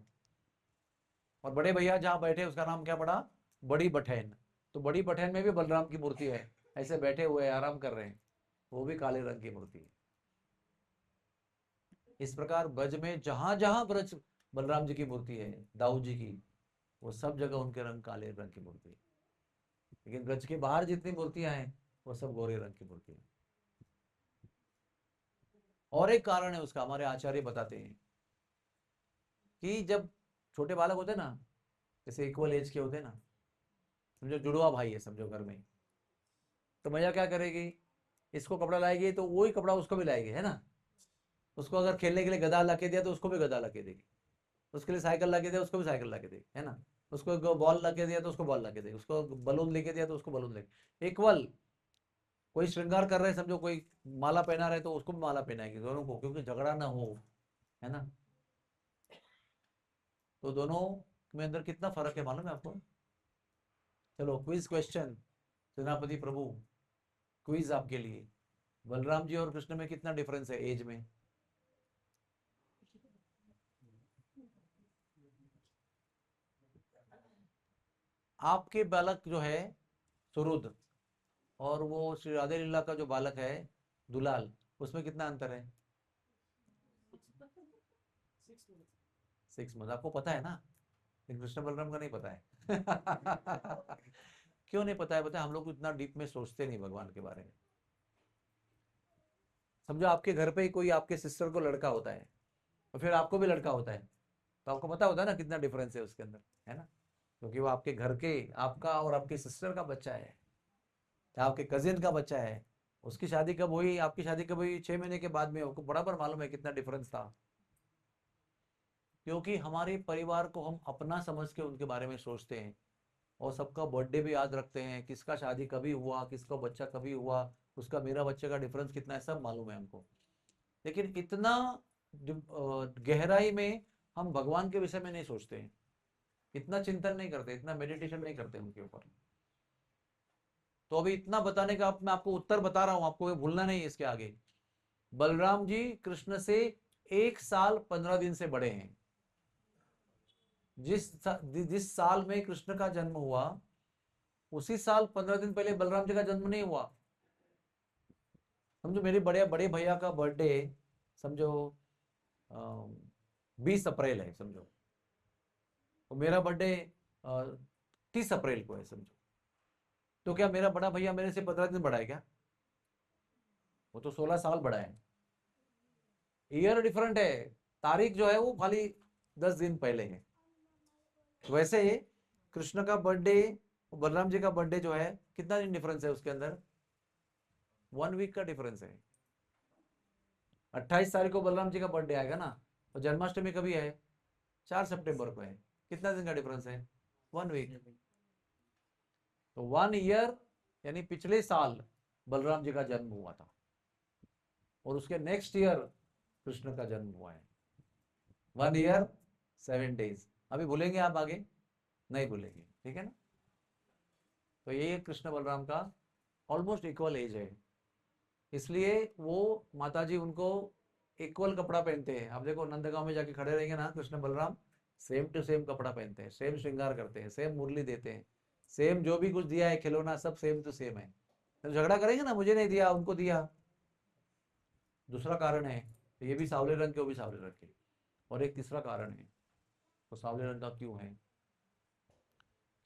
Speaker 1: और बड़े भैया जहाँ बैठे उसका नाम क्या पड़ा, बड़ी बठैन। तो बड़ी बठैन में भी बलराम की मूर्ति है, ऐसे बैठे हुए आराम कर रहे हैं, वो भी काले रंग की मूर्ति है। इस प्रकार ब्रज में जहां जहां ब्रज बलराम जी की मूर्ति है, दाऊ जी की, वो सब जगह उनके रंग काले रंग की मूर्ति है। लेकिन ब्रज के बाहर जितनी मूर्तियां हैं वो सब गोरे रंग की मूर्ति है। और एक कारण है उसका, हमारे आचार्य बताते हैं कि जब छोटे बालक होते हैं ना, जैसे इक्वल एज के होते हैं ना, समझो जुड़वा भाई है समझो घर में, तो मैया क्या करेगी, इसको कपड़ा लाएगी तो वही कपड़ा उसको भी लाएगी, है ना। उसको अगर खेलने के लिए गदा ला के दिया तो उसको भी गदा ला के देगी, उसके लिए साइकिल ला के दिया उसको भी साइकिल ला के देगी, है ना। उसको बॉल ला के दिया तो उसको बॉल ला के देगी, उसको बलून लेके दिया तो उसको बलून लेके, इक्वल। कोई श्रृंगार कर रहे हैं समझो, कोई माला पहना रहे तो उसको भी माला पहनाएगी दोनों को, क्योंकि झगड़ा ना हो, है ना। तो दोनों में अंदर कितना फर्क है मालूम है आपको। चलो क्विज क्वेश्चन, सेनापति प्रभु, क्विज आपके लिए, बलराम जी और कृष्ण में कितना डिफरेंस है एज में। आपके बालक जो है सुरुद, और वो श्री राधे लीला का जो बालक है दुलाल, उसमें कितना अंतर है। 6 मंथ, आपको पता है ना, लेकिन कृष्ण बलराम का नहीं पता है। क्यों नहीं पता है, पता है, हम लोग इतना डीप में सोचते नहीं भगवान के बारे में। समझो आपके घर पे ही कोई आपके सिस्टर को लड़का होता है, और फिर आपको भी लड़का होता है, तो आपको पता होता है ना कितना डिफरेंस है उसके अंदर, है ना। क्योंकि वो आपके घर के, आपका और आपकी सिस्टर का बच्चा है, या आपके कजिन का बच्चा है। उसकी शादी कब हुई, आपकी शादी कब हुई, 6 महीने के बाद में, आपको बराबर मालूम है कितना डिफरेंस था। क्योंकि हमारे परिवार को हम अपना समझ के उनके बारे में सोचते हैं, और सबका बर्थडे भी याद रखते हैं, किसका शादी कभी हुआ, किसका बच्चा कभी हुआ, उसका मेरा बच्चे का डिफरेंस कितना है, सब मालूम है हमको। लेकिन इतना गहराई में हम भगवान के विषय में नहीं सोचते हैं, इतना चिंतन नहीं करते, इतना मेडिटेशन नहीं करते उनके ऊपर। तो अभी इतना बताने का मैं आपको उत्तर बता रहा हूं, आपको ये भूलना नहीं है इसके आगे। बलराम जी कृष्ण से 1 साल 15 दिन से बड़े हैं। जिस साल में कृष्ण का जन्म हुआ, उसी साल 15 दिन पहले बलराम जी का जन्म नहीं हुआ। समझो मेरे बड़े बड़े भैया का बर्थडे समझो 20 अप्रैल है समझो, तो मेरा बर्थडे 30 अप्रैल को है समझो। तो क्या मेरा बड़ा भैया मेरे से 15 दिन बड़ा है क्या, वो तो 16 साल बड़ा है। ईयर डिफरेंट है, तारीख जो है वो खाली 10 दिन पहले है। वैसे कृष्ण का बर्थडे, बलराम जी का बर्थडे जो है, कितना दिन डिफरेंस है उसके अंदर, 1 वीक का डिफरेंस है। 28 तारीख को बलराम जी का बर्थडे आएगा ना, और जन्माष्टमी कभी है, 4 सितंबर को है। कितना दिन का डिफरेंस है, 1 वीक। तो 1 ईयर, यानी पिछले साल बलराम जी का जन्म हुआ था, और उसके नेक्स्ट ईयर कृष्ण का जन्म हुआ है। 1 ईयर 7 डेज। अभी भूलेंगे आप आगे, नहीं भूलेंगे, ठीक है ना। तो ये कृष्ण बलराम का ऑलमोस्ट इक्वल एज है, इसलिए वो माताजी उनको इक्वल कपड़ा पहनते हैं। अब देखो नंदगांव में जाके खड़े रहेंगे ना Krishna Balram, same to same कपड़ा पहनते हैं, सेम श्रृंगार करते हैं, सेम मुरली देते हैं, सेम जो भी कुछ दिया है खिलौना सब सेम टू सेम है, तो झगड़ा करेंगे ना, मुझे नहीं दिया उनको दिया। दूसरा कारण है, तो ये भी सावले रंग के, वो भी सावले रंग के। और एक तीसरा कारण है, तो सावले रंग का क्यों है?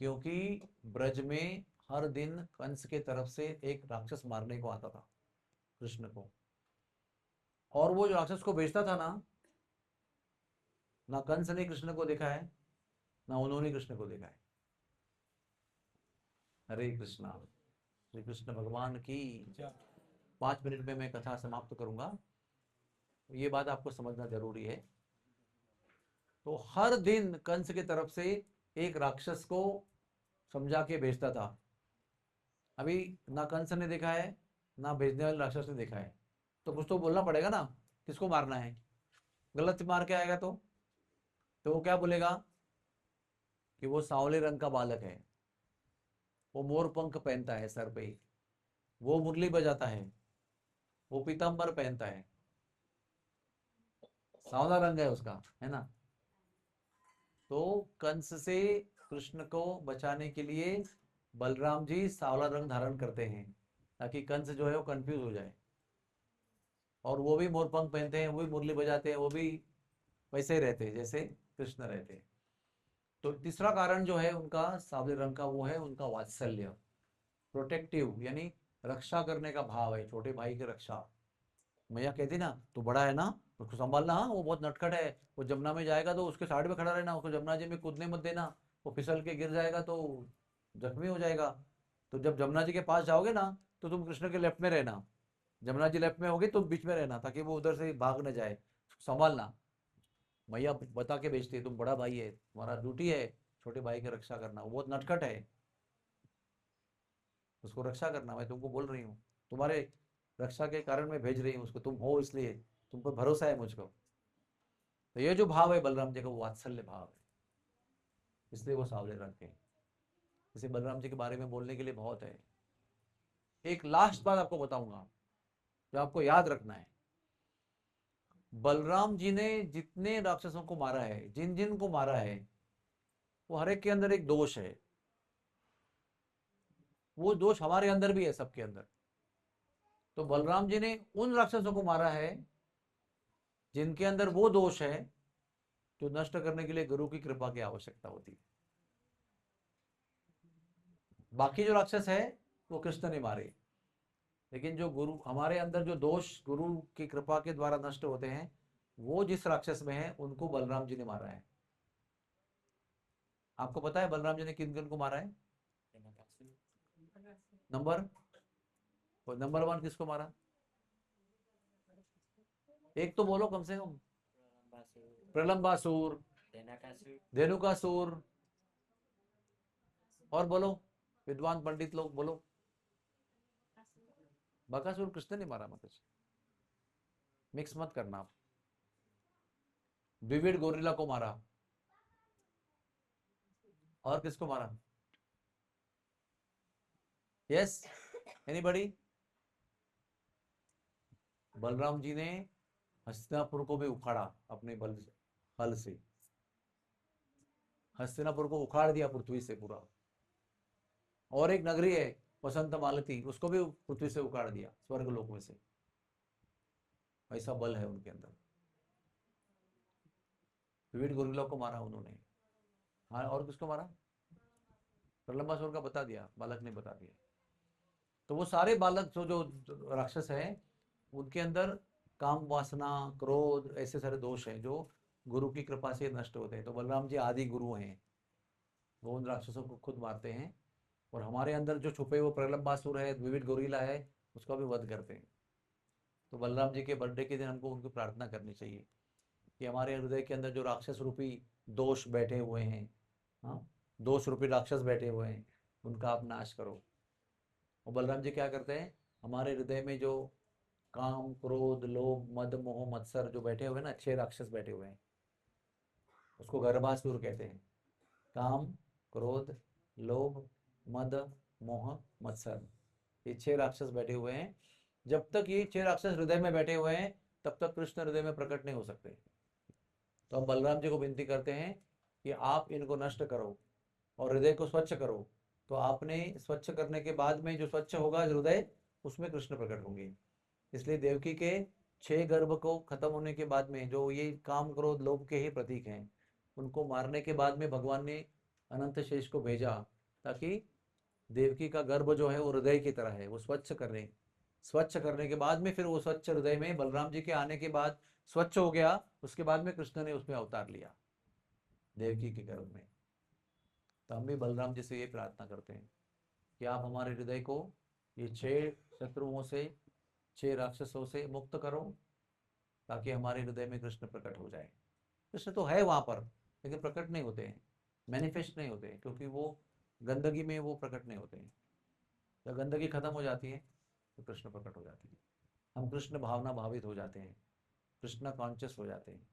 Speaker 1: क्योंकि ब्रज में हर दिन कंस के तरफ से एक राक्षस मारने को आता था कृष्ण को, और वो जो राक्षस को बेचता था ना कंस ने कृष्ण को देखा है, ना उन्होंने कृष्ण को देखा है। हरे कृष्णा, श्री कृष्ण भगवान की। 5 मिनट में मैं कथा समाप्त करूंगा, ये बात आपको समझना जरूरी है। तो हर दिन कंस की तरफ से एक राक्षस को समझा के भेजता था। अभी ना कंस ने देखा है, ना भेजने वाले राक्षस ने देखा है, तो कुछ तो बोलना पड़ेगा ना, किसको मारना है। गलत मार के आएगा तो वो क्या बोलेगा कि वो सांवले रंग का बालक है, वो मोर पंख पहनता है सर पे, वो मुरली बजाता है, वो पीताम्बर पहनता है, सांवला रंग है उसका, है ना। तो कंस से कृष्ण को बचाने के लिए बलराम जी सांवला रंग धारण करते हैं, ताकि कंस जो है वो कंफ्यूज हो जाए। और वो भी मोरपंख पहनते हैं, वो भी मुरली बजाते हैं, वो भी वैसे ही रहते हैं जैसे कृष्ण रहते हैं। तो तीसरा कारण जो है उनका सांवले रंग का, वो है उनका वात्सल्य, प्रोटेक्टिव, यानी रक्षा करने का भाव है, छोटे भाई की रक्षा। मैया कहती ना, तू बड़ा है ना, उसको संभालना, हाँ वो बहुत नटखट है, वो जमुना में जाएगा तो उसके साइड में खड़ा रहना, उसको जमुना जी में कूदने मत देना, वो फिसल के गिर जाएगा तो जख्मी हो जाएगा। तो जब जमुना जी के पास जाओगे ना, तो तुम कृष्ण के लेफ्ट में रहना, जमुना जी लेफ्ट में होगी, तुम बीच में रहना, ताकि वो उधर से भाग न जाए, संभालना। मैया बता के भेजती है, तुम बड़ा भाई है, तुम्हारा ड्यूटी है छोटे भाई की रक्षा करना, वो बहुत नटखट है, उसको रक्षा करना, मैं तुमको बोल रही हूँ, तुम्हारे रक्षा के कारण मैं भेज रही हूँ उसको, तुम हो इसलिए, तुम पर भरोसा है मुझको। तो ये जो भाव है बलराम जी का, वो वात्सल्य भाव है, इसलिए वो सांवले रंग के हैं। इसे बलराम जी के बारे में बोलने के लिए बहुत है। एक लास्ट बात आपको बताऊंगा जो आपको याद रखना है। बलराम जी ने जितने राक्षसों को मारा है, जिन जिन को मारा है, वो हर एक के अंदर एक दोष है, वो दोष हमारे अंदर भी है, सबके अंदर। तो बलराम जी ने उन राक्षसों को मारा है जिनके अंदर वो दोष है जो नष्ट करने के लिए गुरु की कृपा की आवश्यकता होती है। बाकी जो राक्षस है वो कृष्ण ने मारे, लेकिन जो गुरु हमारे अंदर जो दोष गुरु की कृपा के द्वारा नष्ट होते हैं, वो जिस राक्षस में है उनको बलराम जी ने मारा है। आपको पता है बलराम जी ने किन किन को मारा है? नंबर नंबर 1 किसको मारा? एक तो बोलो कम से कम। प्रलंबासुर, धेनुकासुर, और बोलो विद्वान पंडित लोग बोलो। बकासुर कृष्ण ने मारा, मत मिक्स मत करना आप। विविड गोरिल्ला को मारा, और किसको मारा? Yes, anybody? बलराम जी ने हस्तिनापुर को भी उखाड़ा अपने बल से, हल से हस्तिनापुर को उखाड़ दिया पृथ्वी से पूरा। और एक नगरी है वसंत मालती, उसको भी पृथ्वी से उखाड़ दिया, स्वर्ग लोक में से। ऐसा बल है उनके अंदर। विविध गोरिल्ला को मारा उन्होंने। हाँ, और किसको मारा? प्रलंबासुर का बता दिया, बालक ने बता दिया। तो वो सारे बालक जो राक्षस हैं, उनके अंदर काम वासना, क्रोध, ऐसे सारे दोष हैं जो गुरु की कृपा से नष्ट होते हैं। तो बलराम जी आदि गुरु हैं, वो उन राक्षसों को खुद मारते हैं, और हमारे अंदर जो छुपे वो प्रलंबासुर है, विविध गोरिल्ला है, उसका भी वध करते हैं। तो बलराम जी के बर्थडे के दिन हमको उनकी प्रार्थना करनी चाहिए कि हमारे हृदय के अंदर जो राक्षस रूपी दोष बैठे हुए हैं, हाँ, दोष रूपी राक्षस बैठे हुए हैं, उनका आप नाश करो। और बलराम जी क्या करते हैं, हमारे हृदय में जो काम, क्रोध, लोभ, मद, मोह, मत्सर जो बैठे हुए हैं ना, 6 राक्षस बैठे हुए हैं, उसको गर्भासुर कहते हैं। काम, क्रोध, लोभ, मद, मोह, मत्सर, ये 6 राक्षस बैठे हुए हैं। जब तक ये 6 राक्षस हृदय में बैठे हुए हैं, तब तक कृष्ण हृदय में प्रकट नहीं हो सकते। तो हम बलराम जी को विनती करते हैं कि आप इनको नष्ट करो और हृदय को स्वच्छ करो, तो आपने स्वच्छ करने के बाद में जो स्वच्छ होगा हृदय, उसमें कृष्ण प्रकट होंगे। इसलिए देवकी के 6 गर्भ को खत्म होने के बाद में, जो ये काम क्रोध लोभ के ही प्रतीक हैं, उनको मारने के बाद में भगवान ने अनंत शेष को भेजा, ताकि देवकी का गर्भ जो है वो हृदय की तरह है, वो स्वच्छ करें। स्वच्छ करने के बाद में फिर वो स्वच्छ हृदय में बलराम जी के आने के बाद स्वच्छ हो गया, उसके बाद में कृष्ण ने उसमें अवतार लिया देवकी के गर्भ में। तो हम भी बलराम जी से ये प्रार्थना करते हैं कि आप हमारे हृदय को ये 6 शत्रुओं से, 6 राक्षसों से मुक्त करो, ताकि हमारे हृदय में कृष्ण प्रकट हो जाए। कृष्ण तो है वहां पर, लेकिन प्रकट नहीं होते हैं, मैनिफेस्ट नहीं होते हैं, क्योंकि वो गंदगी में वो प्रकट नहीं होते हैं। जब गंदगी खत्म हो जाती है तो कृष्ण प्रकट हो जाती है, हम कृष्ण भावना भावित हो जाते हैं, कृष्णा कॉन्शियस हो जाते हैं।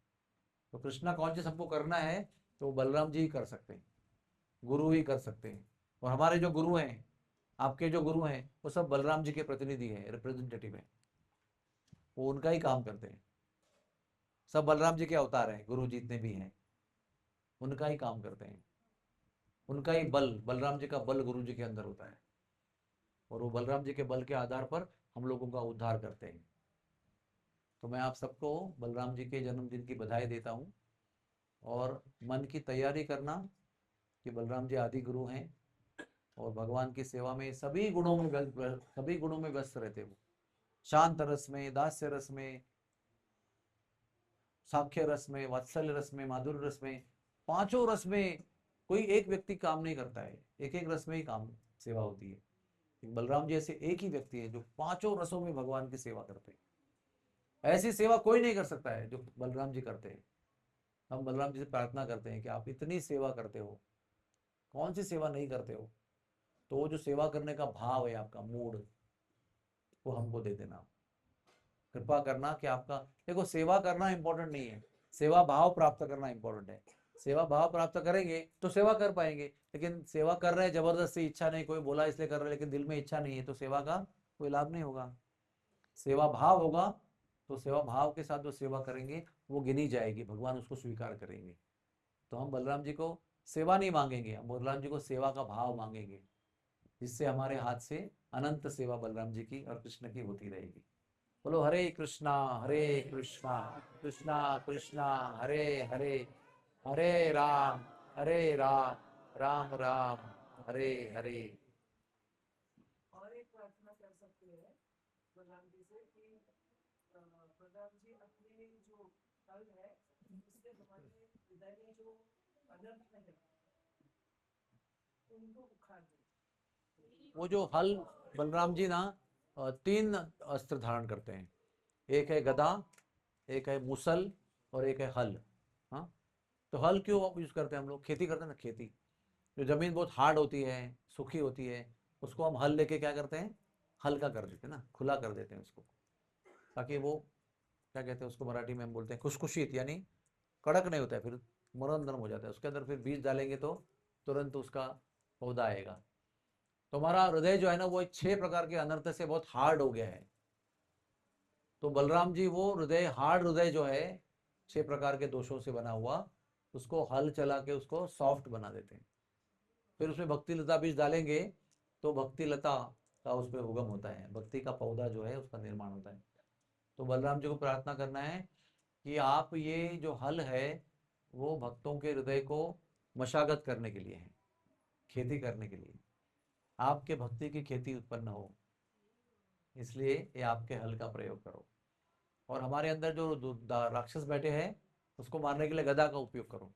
Speaker 1: तो कृष्णा कॉन्शियस हमको करना है तो बलराम जी ही कर सकते हैं, गुरु ही कर सकते हैं। और हमारे जो गुरु हैं, आपके जो गुरु हैं, वो सब बलराम जी के प्रतिनिधि हैं, रिप्रेजेंटेटिव हैं, वो उनका ही काम करते हैं। सब बलराम जी के अवतार हैं, गुरु जितने भी हैं उनका ही काम करते हैं, उनका ही बल, बलराम जी का बल गुरु जी के अंदर होता है, और वो बलराम जी के बल के आधार पर हम लोगों का उद्धार करते हैं। तो मैं आप सबको बलराम जी के जन्मदिन की बधाई देता हूँ, और मन की तैयारी करना कि बलराम जी आदि गुरु हैं, और भगवान की सेवा में सभी गुणों में सभी गुणों में व्यस्त रहते वो, शांत रस में, दास्य रस में, साख्य रस में, वात्सल्य रस में, माधुर्य रस में, 5 रस में कोई एक व्यक्ति काम नहीं करता है, एक एक रस में ही काम सेवा होती है। बलराम जी ऐसे एक ही व्यक्ति है जो 5 रसों में भगवान की सेवा करते हैं। ऐसी सेवा कोई नहीं कर सकता है जो बलराम जी करते हैं। हम बलराम जी से प्रार्थना करते हैं कि आप इतनी सेवा करते हो, कौन सी सेवा नहीं करते हो, तो वो जो सेवा करने का भाव है, आपका मूड, वो हमको दे देना। कृपा करना कि आपका, देखो सेवा करना इंपॉर्टेंट नहीं है, सेवा भाव प्राप्त करना इंपॉर्टेंट है। सेवा भाव प्राप्त करेंगे तो सेवा कर पाएंगे, लेकिन सेवा कर रहे हैं जबरदस्ती, इच्छा नहीं, कोई बोला इसलिए कर रहे हैं, लेकिन दिल में इच्छा नहीं है, तो सेवा का कोई लाभ नहीं होगा। सेवा भाव होगा तो सेवा भाव के साथ जो सेवा करेंगे वो गिनी जाएगी, भगवान उसको स्वीकार करेंगे। तो हम बलराम जी को सेवा नहीं मांगेंगे, हम बलराम जी को सेवा का भाव मांगेंगे, जिससे हमारे हाथ से अनंत सेवा बलराम जी की और कृष्ण की होती रहेगी। बोलो हरे कृष्णा, हरे कृष्णा, कृष्णा कृष्णा, हरे हरे, हरे राम, हरे राम, राम राम, हरे हरे।
Speaker 2: और एक प्रार्थना कर सकते हैं बलराम जी से कि बलराम जी अपने जो फल है उससे हमारे हृदय में जो अनर्थ है उनको उखाड़ दें।
Speaker 1: वो जो हल, बलराम जी ना 3 अस्त्र धारण करते हैं, एक है गदा, एक है मुसल, और एक है हल। हाँ, तो हल क्यों यूज करते हैं हम लोग? खेती करते हैं ना, खेती, जो जमीन बहुत हार्ड होती है, सूखी होती है, उसको हम हल लेके क्या करते हैं, हल्का कर देते हैं ना, खुला कर देते हैं उसको, ताकि वो, क्या कहते हैं उसको मराठी में हम बोलते हैं खुशखुशीत, यानी कड़क नहीं होता है, फिर नरम नरम हो जाता है, उसके अंदर फिर बीज डालेंगे तो तुरंत उसका पौधा आएगा। तो हमारा हृदय जो है ना, वो 6 प्रकार के अनर्थ से बहुत हार्ड हो गया है। तो बलराम जी वो हृदय, हार्ड हृदय जो है 6 प्रकार के दोषों से बना हुआ, उसको हल चला के उसको सॉफ्ट बना देते हैं। फिर उसमें भक्ति लता बीज डालेंगे तो भक्ति लता का उसमें उगम होता है, भक्ति का पौधा जो है उसका निर्माण होता है। तो बलराम जी को प्रार्थना करना है कि आप ये जो हल है वो भक्तों के हृदय को मशागत करने के लिए है, खेती करने के लिए, आपके भक्ति की खेती उत्पन्न हो, इसलिए ये आपके हल का प्रयोग करो। और हमारे अंदर जो राक्षस बैठे हैं उसको मारने के लिए गदा का उपयोग करो,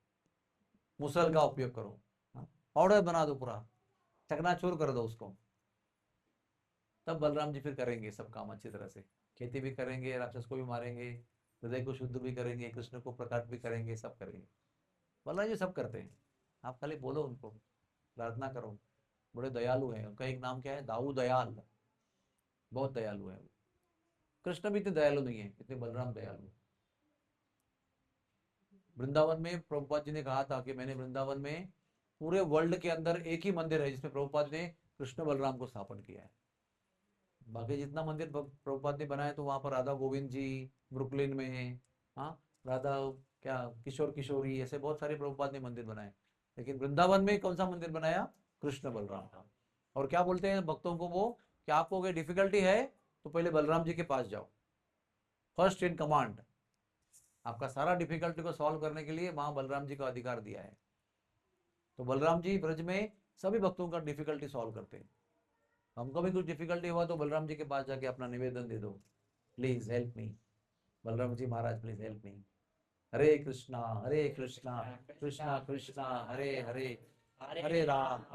Speaker 1: मुसल का उपयोग करो, पाउडर बना दो पूरा, चकनाचूर कर दो उसको। तब बलराम जी फिर करेंगे सब काम अच्छी तरह से, खेती भी करेंगे, राक्षस को भी मारेंगे, हृदय को शुद्ध भी करेंगे, कृष्ण को प्रकट भी करेंगे, सब करेंगे। बलराम जी सब करते हैं, आप खाली बोलो उनको, प्रार्थना करो। बड़े दयालु हैं, उनका एक नाम क्या है, दाऊ दयाल, बहुत दयालु है वो। कृष्ण भी इतने दयालु नहीं है इतने बलराम दयालु है। वृंदावन में प्रभुपाद जी ने कहा था कि मैंने वृंदावन में पूरे वर्ल्ड के अंदर एक ही मंदिर है जिसमें प्रभुपाद ने कृष्ण बलराम को स्थापन किया है। बाकी जितना मंदिर प्रभुपाद ने बनाया तो वहां पर राधा गोविंद जी ब्रुकलिन में है, हाँ, राधा, क्या, किशोर किशोरी, ऐसे बहुत सारे प्रभुपाद ने मंदिर बनाए, लेकिन वृंदावन में कौन सा मंदिर बनाया? कृष्ण बलराम था। और क्या बोलते हैं भक्तों को वो, कि आपको कोई डिफिकल्टी है तो पहले बलराम जी के पास जाओ, फर्स्ट इन कमांड। आपका सारा डिफिकल्टी को सॉल्व करने के लिए माँ बलराम जी का अधिकार दिया है। तो बलराम जी ब्रज में सभी भक्तों का डिफिकल्टी सॉल्व करते हैं। हमको भी कुछ डिफिकल्टी हुआ तो बलराम जी के पास जाके अपना निवेदन दे दो, please help me, Balram ji Maharaj please help me. हरे कृष्णा कृष्णा कृष्णा हरे हरे, हरे राम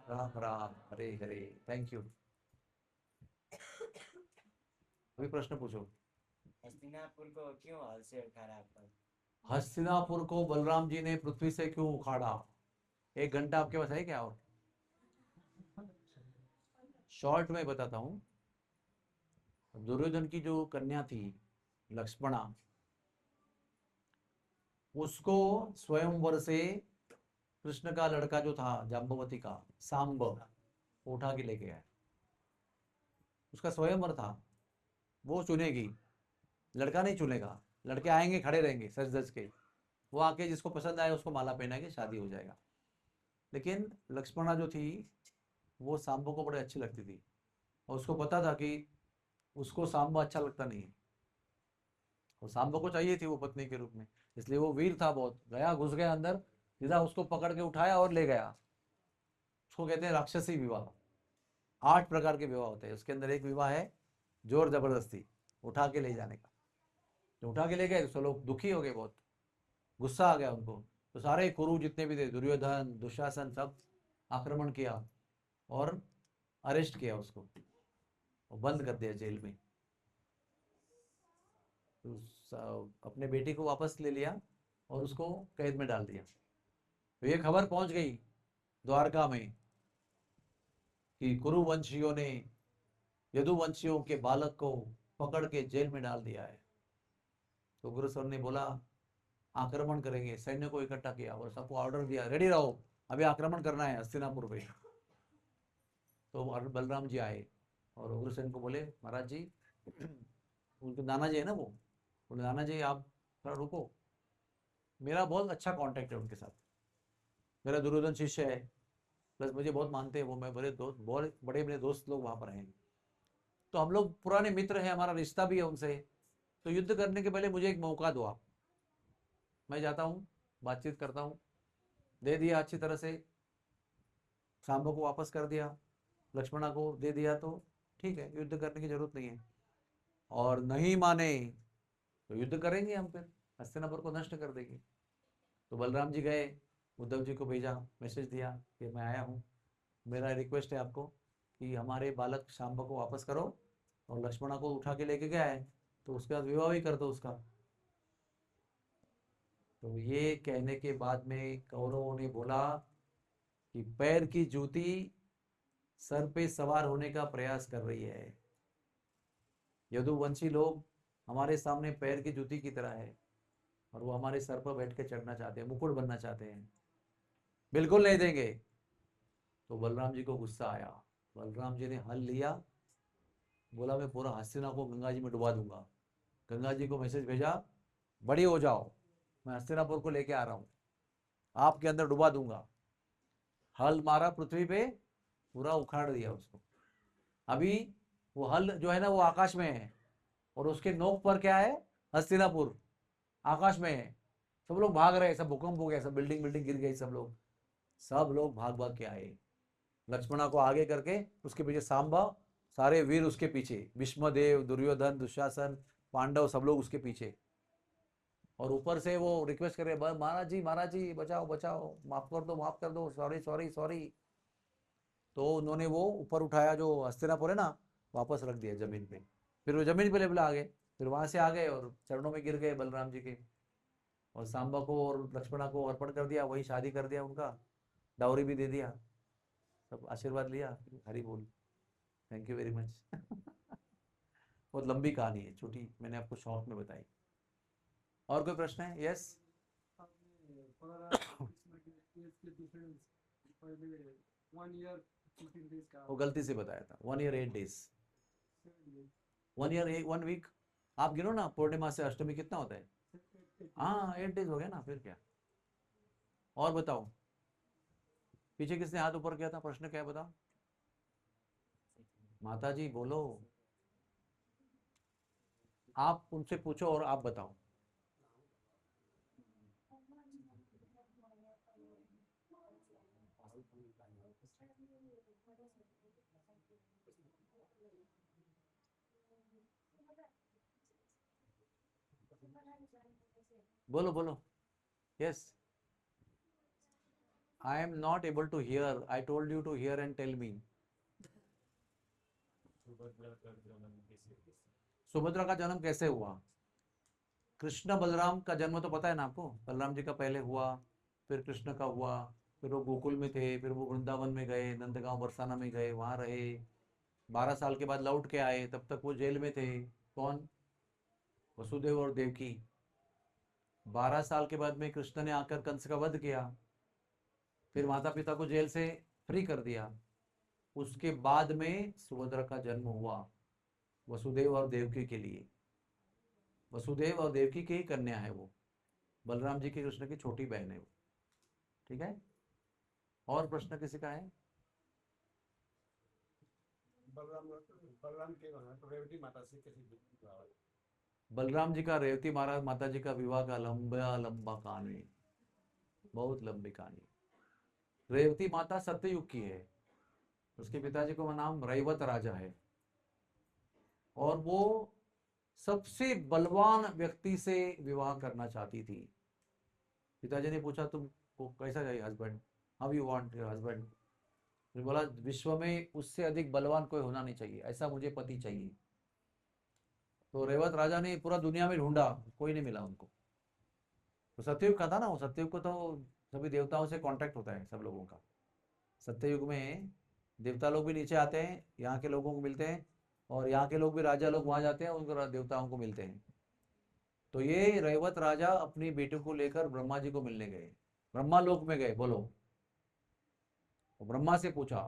Speaker 1: राम राम हरे हरे। Thank you. अभी प्रश्न पूछो।
Speaker 3: हस्तिनापुर को क्यों हल से उखाड़ा आपने?
Speaker 1: हस्तिनापुर को बलराम जी ने पृथ्वी से क्यों उखाड़ा? 1 घंटा आपके पास है क्या? और शॉर्ट में बताता हूँ। दुर्योधन की जो कन्या थी लक्ष्मणा, उसको स्वयंवर से कृष्ण का लड़का जो था जाम्बवती का सांब उठा के लेके आया। उसका स्वयंवर था, वो चुनेगी, लड़का नहीं चुनेगा। लड़के आएंगे खड़े रहेंगे सज धज के, वो आके जिसको पसंद आए उसको माला पहना के शादी हो जाएगा। लेकिन लक्ष्मणा जो थी वो सांबो को बड़े अच्छी लगती थी, और उसको पता था कि उसको सांबा अच्छा लगता नहीं है, और सांबो को चाहिए थी वो पत्नी के रूप में। इसलिए वो वीर था बहुत, गया घुस गया अंदर, सीधा उसको पकड़ के उठाया और ले गया। उसको कहते हैं राक्षसी विवाह। 8 प्रकार के विवाह होते हैं, उसके अंदर एक विवाह है जोर जबरदस्ती, उठा के ले जाने का। तो उठा के ले गए तो लोग दुखी हो गए, बहुत गुस्सा आ गया उनको। तो सारे कुरु जितने भी थे, दुर्योधन दुशासन, सब आक्रमण किया और अरेस्ट किया उसको, और बंद कर दिया जेल में। तो अपने बेटी को वापस ले लिया और उसको कैद में डाल दिया। तो ये खबर पहुंच गई द्वारका में कि कुरुवंशियों ने यदुवंशियों के बालक को पकड़ के जेल में डाल दिया है। तो गुरुसर ने बोला आक्रमण करेंगे, सैन्य को इकट्ठा किया और सबको ऑर्डर दिया, रेडी रहो, अभी आक्रमण करना है हस्तिनापुर पे। तो बलराम जी आए और उग्रसेन को बोले महाराज जी, उनके नाना जी है ना, वो बोले नाना जी आप थोड़ा रुको, मेरा बहुत अच्छा कांटेक्ट है उनके साथ, मेरा दुर्योधन शिष्य है, प्लस मुझे बहुत मानते हैं वो, मैं बड़े दोस्त, बहुत बड़े मेरे दोस्त लोग वहाँ पर हैं, तो हम लोग पुराने मित्र हैं, हमारा रिश्ता भी है उनसे, तो युद्ध करने के पहले मुझे एक मौका दो आप, मैं जाता हूँ बातचीत करता हूँ। दे दिया अच्छी तरह से, सांबो को वापस कर दिया, लक्ष्मणा को दे दिया, तो ठीक है, युद्ध करने की जरूरत नहीं है। और नहीं माने तो युद्ध करेंगे हम, फिर हस्तिनापुर को नष्ट कर देंगे। तो बलराम जी गए, उद्धव जी को भेजा, मैसेज दिया कि मैं आया हूँ, मेरा रिक्वेस्ट है आपको कि हमारे बालक सांब को वापस करो, और लक्ष्मणा को उठा के लेके गया है तो उसके बाद विवाह भी कर दो उसका। तो ये कहने के बाद में कौरवों ने बोला कि पैर की जूती सर पे सवार होने का प्रयास कर रही है। यदुवंशी लोग हमारे सामने पैर की जूती की तरह है, और वो हमारे सर पर बैठ के चढ़ना चाहते हैं, मुकुट बनना चाहते हैं, बिल्कुल नहीं देंगे। तो बलराम जी को गुस्सा आया, बलराम जी ने हल लिया, बोला मैं पूरा हस्तिना को गंगा जी में डुबा दूंगा। गंगा जी को मैसेज भेजा, बड़ी हो जाओ, मैं हस्तिनापुर को लेके आ रहा हूँ, आपके अंदर डुबा दूंगा। हल मारा पृथ्वी पे, पूरा उखाड़ दिया उसको। अभी वो हल जो है ना वो आकाश में है, और उसके नोक पर क्या है, हस्तिनापुर आकाश में है। सब लोग भाग रहे हैं, सब भूकंप हो गया, सब बिल्डिंग बिल्डिंग गिर गई, सब लोग भाग भाग के आए। लक्ष्मणा को आगे करके उसके पीछे सांबा, सारे वीर उसके पीछे, भीष्मदेव दुर्योधन दुशासन पांडव सब लोग उसके पीछे। और ऊपर से वो रिक्वेस्ट करे महाराज जी बचाओ बचाओ, माफ कर दो, सॉरी सॉरी सॉरी। तो उन्होंने वो ऊपर उठाया जो हस्तिनापुर है ना, वापस रख दिया जमीन पे। फिर वो जमीन पे लेवल आ गए, फिर वहां से आ गए और चरणों में गिर गए बलराम जी के, और सांबा को और लक्ष्मणा को अर्पण कर दिया, वही शादी कर दिया उनका, डाउरी भी दे दिया, सब आशीर्वाद लिया। हरी बोल, थैंक यू वेरी मच। बहुत लंबी कहानी है, छोटी मैंने आपको शॉर्ट में बताई। और कोई प्रश्न है? यस। वो गलती से बताया था, 1 ईयर 8 डेज, 1 ईयर 1 वीक। आप गिनो ना, पूर्णिमा से अष्टमी कितना होता है? हाँ 8 डेज हो गया ना, फिर क्या। और बताओ। पीछे किसने हाथ ऊपर किया था? प्रश्न क्या है बताओ? माता जी बोलो, आप उनसे पूछो और आप बताओ। बोलो बोलो। Yes, I am not able to hear, I told you to hear and tell me. Subhadra का जन्म कैसे हुआ? कृष्ण बलराम का जन्म तो पता है ना आपको, बलराम जी का पहले हुआ, फिर कृष्ण का हुआ, फिर वो गोकुल में थे, फिर वो वृंदावन में गए, नंदगांव बरसाना में गए, वहां रहे, 12 साल के बाद लौट के आए, तब तक वो जेल में थे। कौन? वसुदेव और देवकी। 12 साल के बाद में कृष्ण ने आकर कंस का वध किया, फिर माता पिता को जेल से फ्री कर दिया। उसके बाद में सुभद्रा का जन्म हुआ, वसुदेव और देवकी के लिए। वसुदेव और देवकी की ही कन्या है वो, बलराम जी की कृष्ण की छोटी बहन है वो। ठीक है, और प्रश्न किसी का है?
Speaker 4: बलराम बलराम के रेवती माता से कैसे विवाह हुआ?
Speaker 1: बलराम जी का रेवती महाराज माता जी का विवाह का लंबा लंबा कहानी, बहुत लंबी कहानी। रेवती माता सत्ययुग की है, उसके पिताजी का नाम रैवत राजा है, और वो सबसे बलवान व्यक्ति से विवाह करना चाहती थी। पिताजी ने पूछा तुमको कैसा चाहिए husband, how you want your husband? फिर बोला विश्व में उससे अधिक बलवान कोई होना नहीं चाहिए, ऐसा मुझे पति चाहिए। तो रेवत राजा ने पूरा दुनिया में ढूंढा, कोई नहीं मिला उनको। तो सत्ययुग का था ना वो, सत्ययुग को तो सभी देवताओं से कांटेक्ट होता है सब लोगों का। सत्ययुग में देवता लोग भी नीचे आते हैं, यहाँ के लोगों को मिलते हैं, और यहाँ के लोग भी राजा लोग वहां जाते हैं, उनको देवताओं को मिलते हैं। तो ये रेवत राजा अपनी बेटी को लेकर ब्रह्मा जी को मिलने गए, ब्रह्मा लोक में गए। बोलो, तो ब्रह्मा से पूछा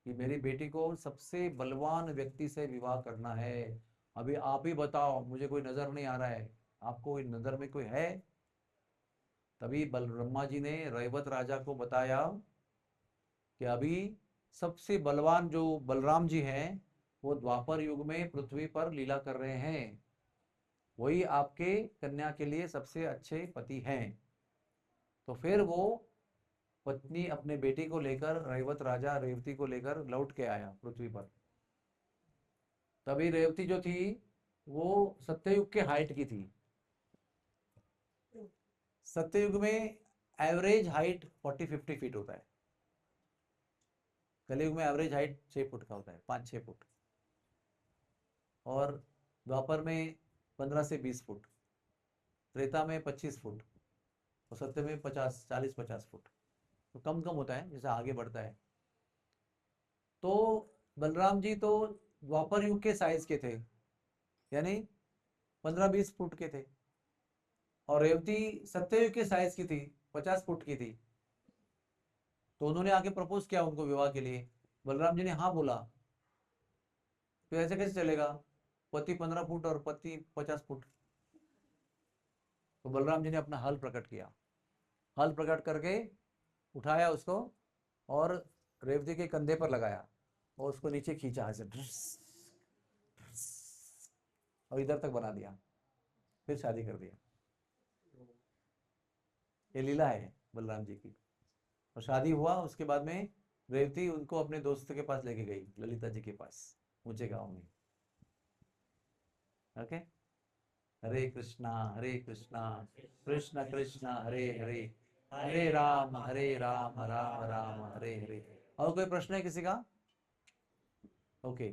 Speaker 1: कि मेरी बेटी को सबसे बलवान व्यक्ति से विवाह करना है, अभी आप ही बताओ, मुझे कोई नजर नहीं आ रहा है, आपको कोई नजर में कोई है? तभी ब्रह्मा जी ने रेवत राजा को बताया कि अभी सबसे बलवान जो बलराम जी हैं, वो द्वापर युग में पृथ्वी पर लीला कर रहे हैं, वही आपके कन्या के लिए सबसे अच्छे पति हैं। तो फिर वो पत्नी अपने बेटी को लेकर, रेवत राजा रेवती को लेकर लौट के आया पृथ्वी पर। तभी रेवती जो थी वो सत्ययुग के हाइट की थी। सत्ययुग में एवरेज हाइट 40-50 फीट होता है, कलयुग में एवरेज हाइट 6 फुट का होता है, 5-6 फुट, और द्वापर में 15 से 20 फुट, त्रेता में 25 फुट, और सत्य में 40-50 फुट। तो कम कम होता है जैसे आगे बढ़ता है। तो बलराम जी तो द्वापर युग के साइज के थे, यानी 15-20 फुट के थे, और रेवती सत्ययुग के साइज की थी, 50 फुट की थी। तो उन्होंने आके प्रपोज किया उनको विवाह के लिए, बलराम जी ने हाँ बोला। तो ऐसे कैसे चलेगा, पति 15 फुट और पति 50 फुट? तो बलराम जी ने अपना हल प्रकट किया, हल प्रकट करके उठाया उसको और रेवती के कंधे पर लगाया और उसको नीचे खींचा ऐसे, और इधर तक बना दिया, फिर शादी कर दिया। ये लीला है बलराम जी की। और शादी हुआ, उसके बाद में रेवती उनको अपने दोस्त के पास लेके गई, ललिता जी के पास, ऊंचे गांव में। ओके, हरे कृष्णा कृष्ण कृष्ण हरे हरे, हरे राम राम राम हरे हरे। और कोई प्रश्न है किसी का? ओके।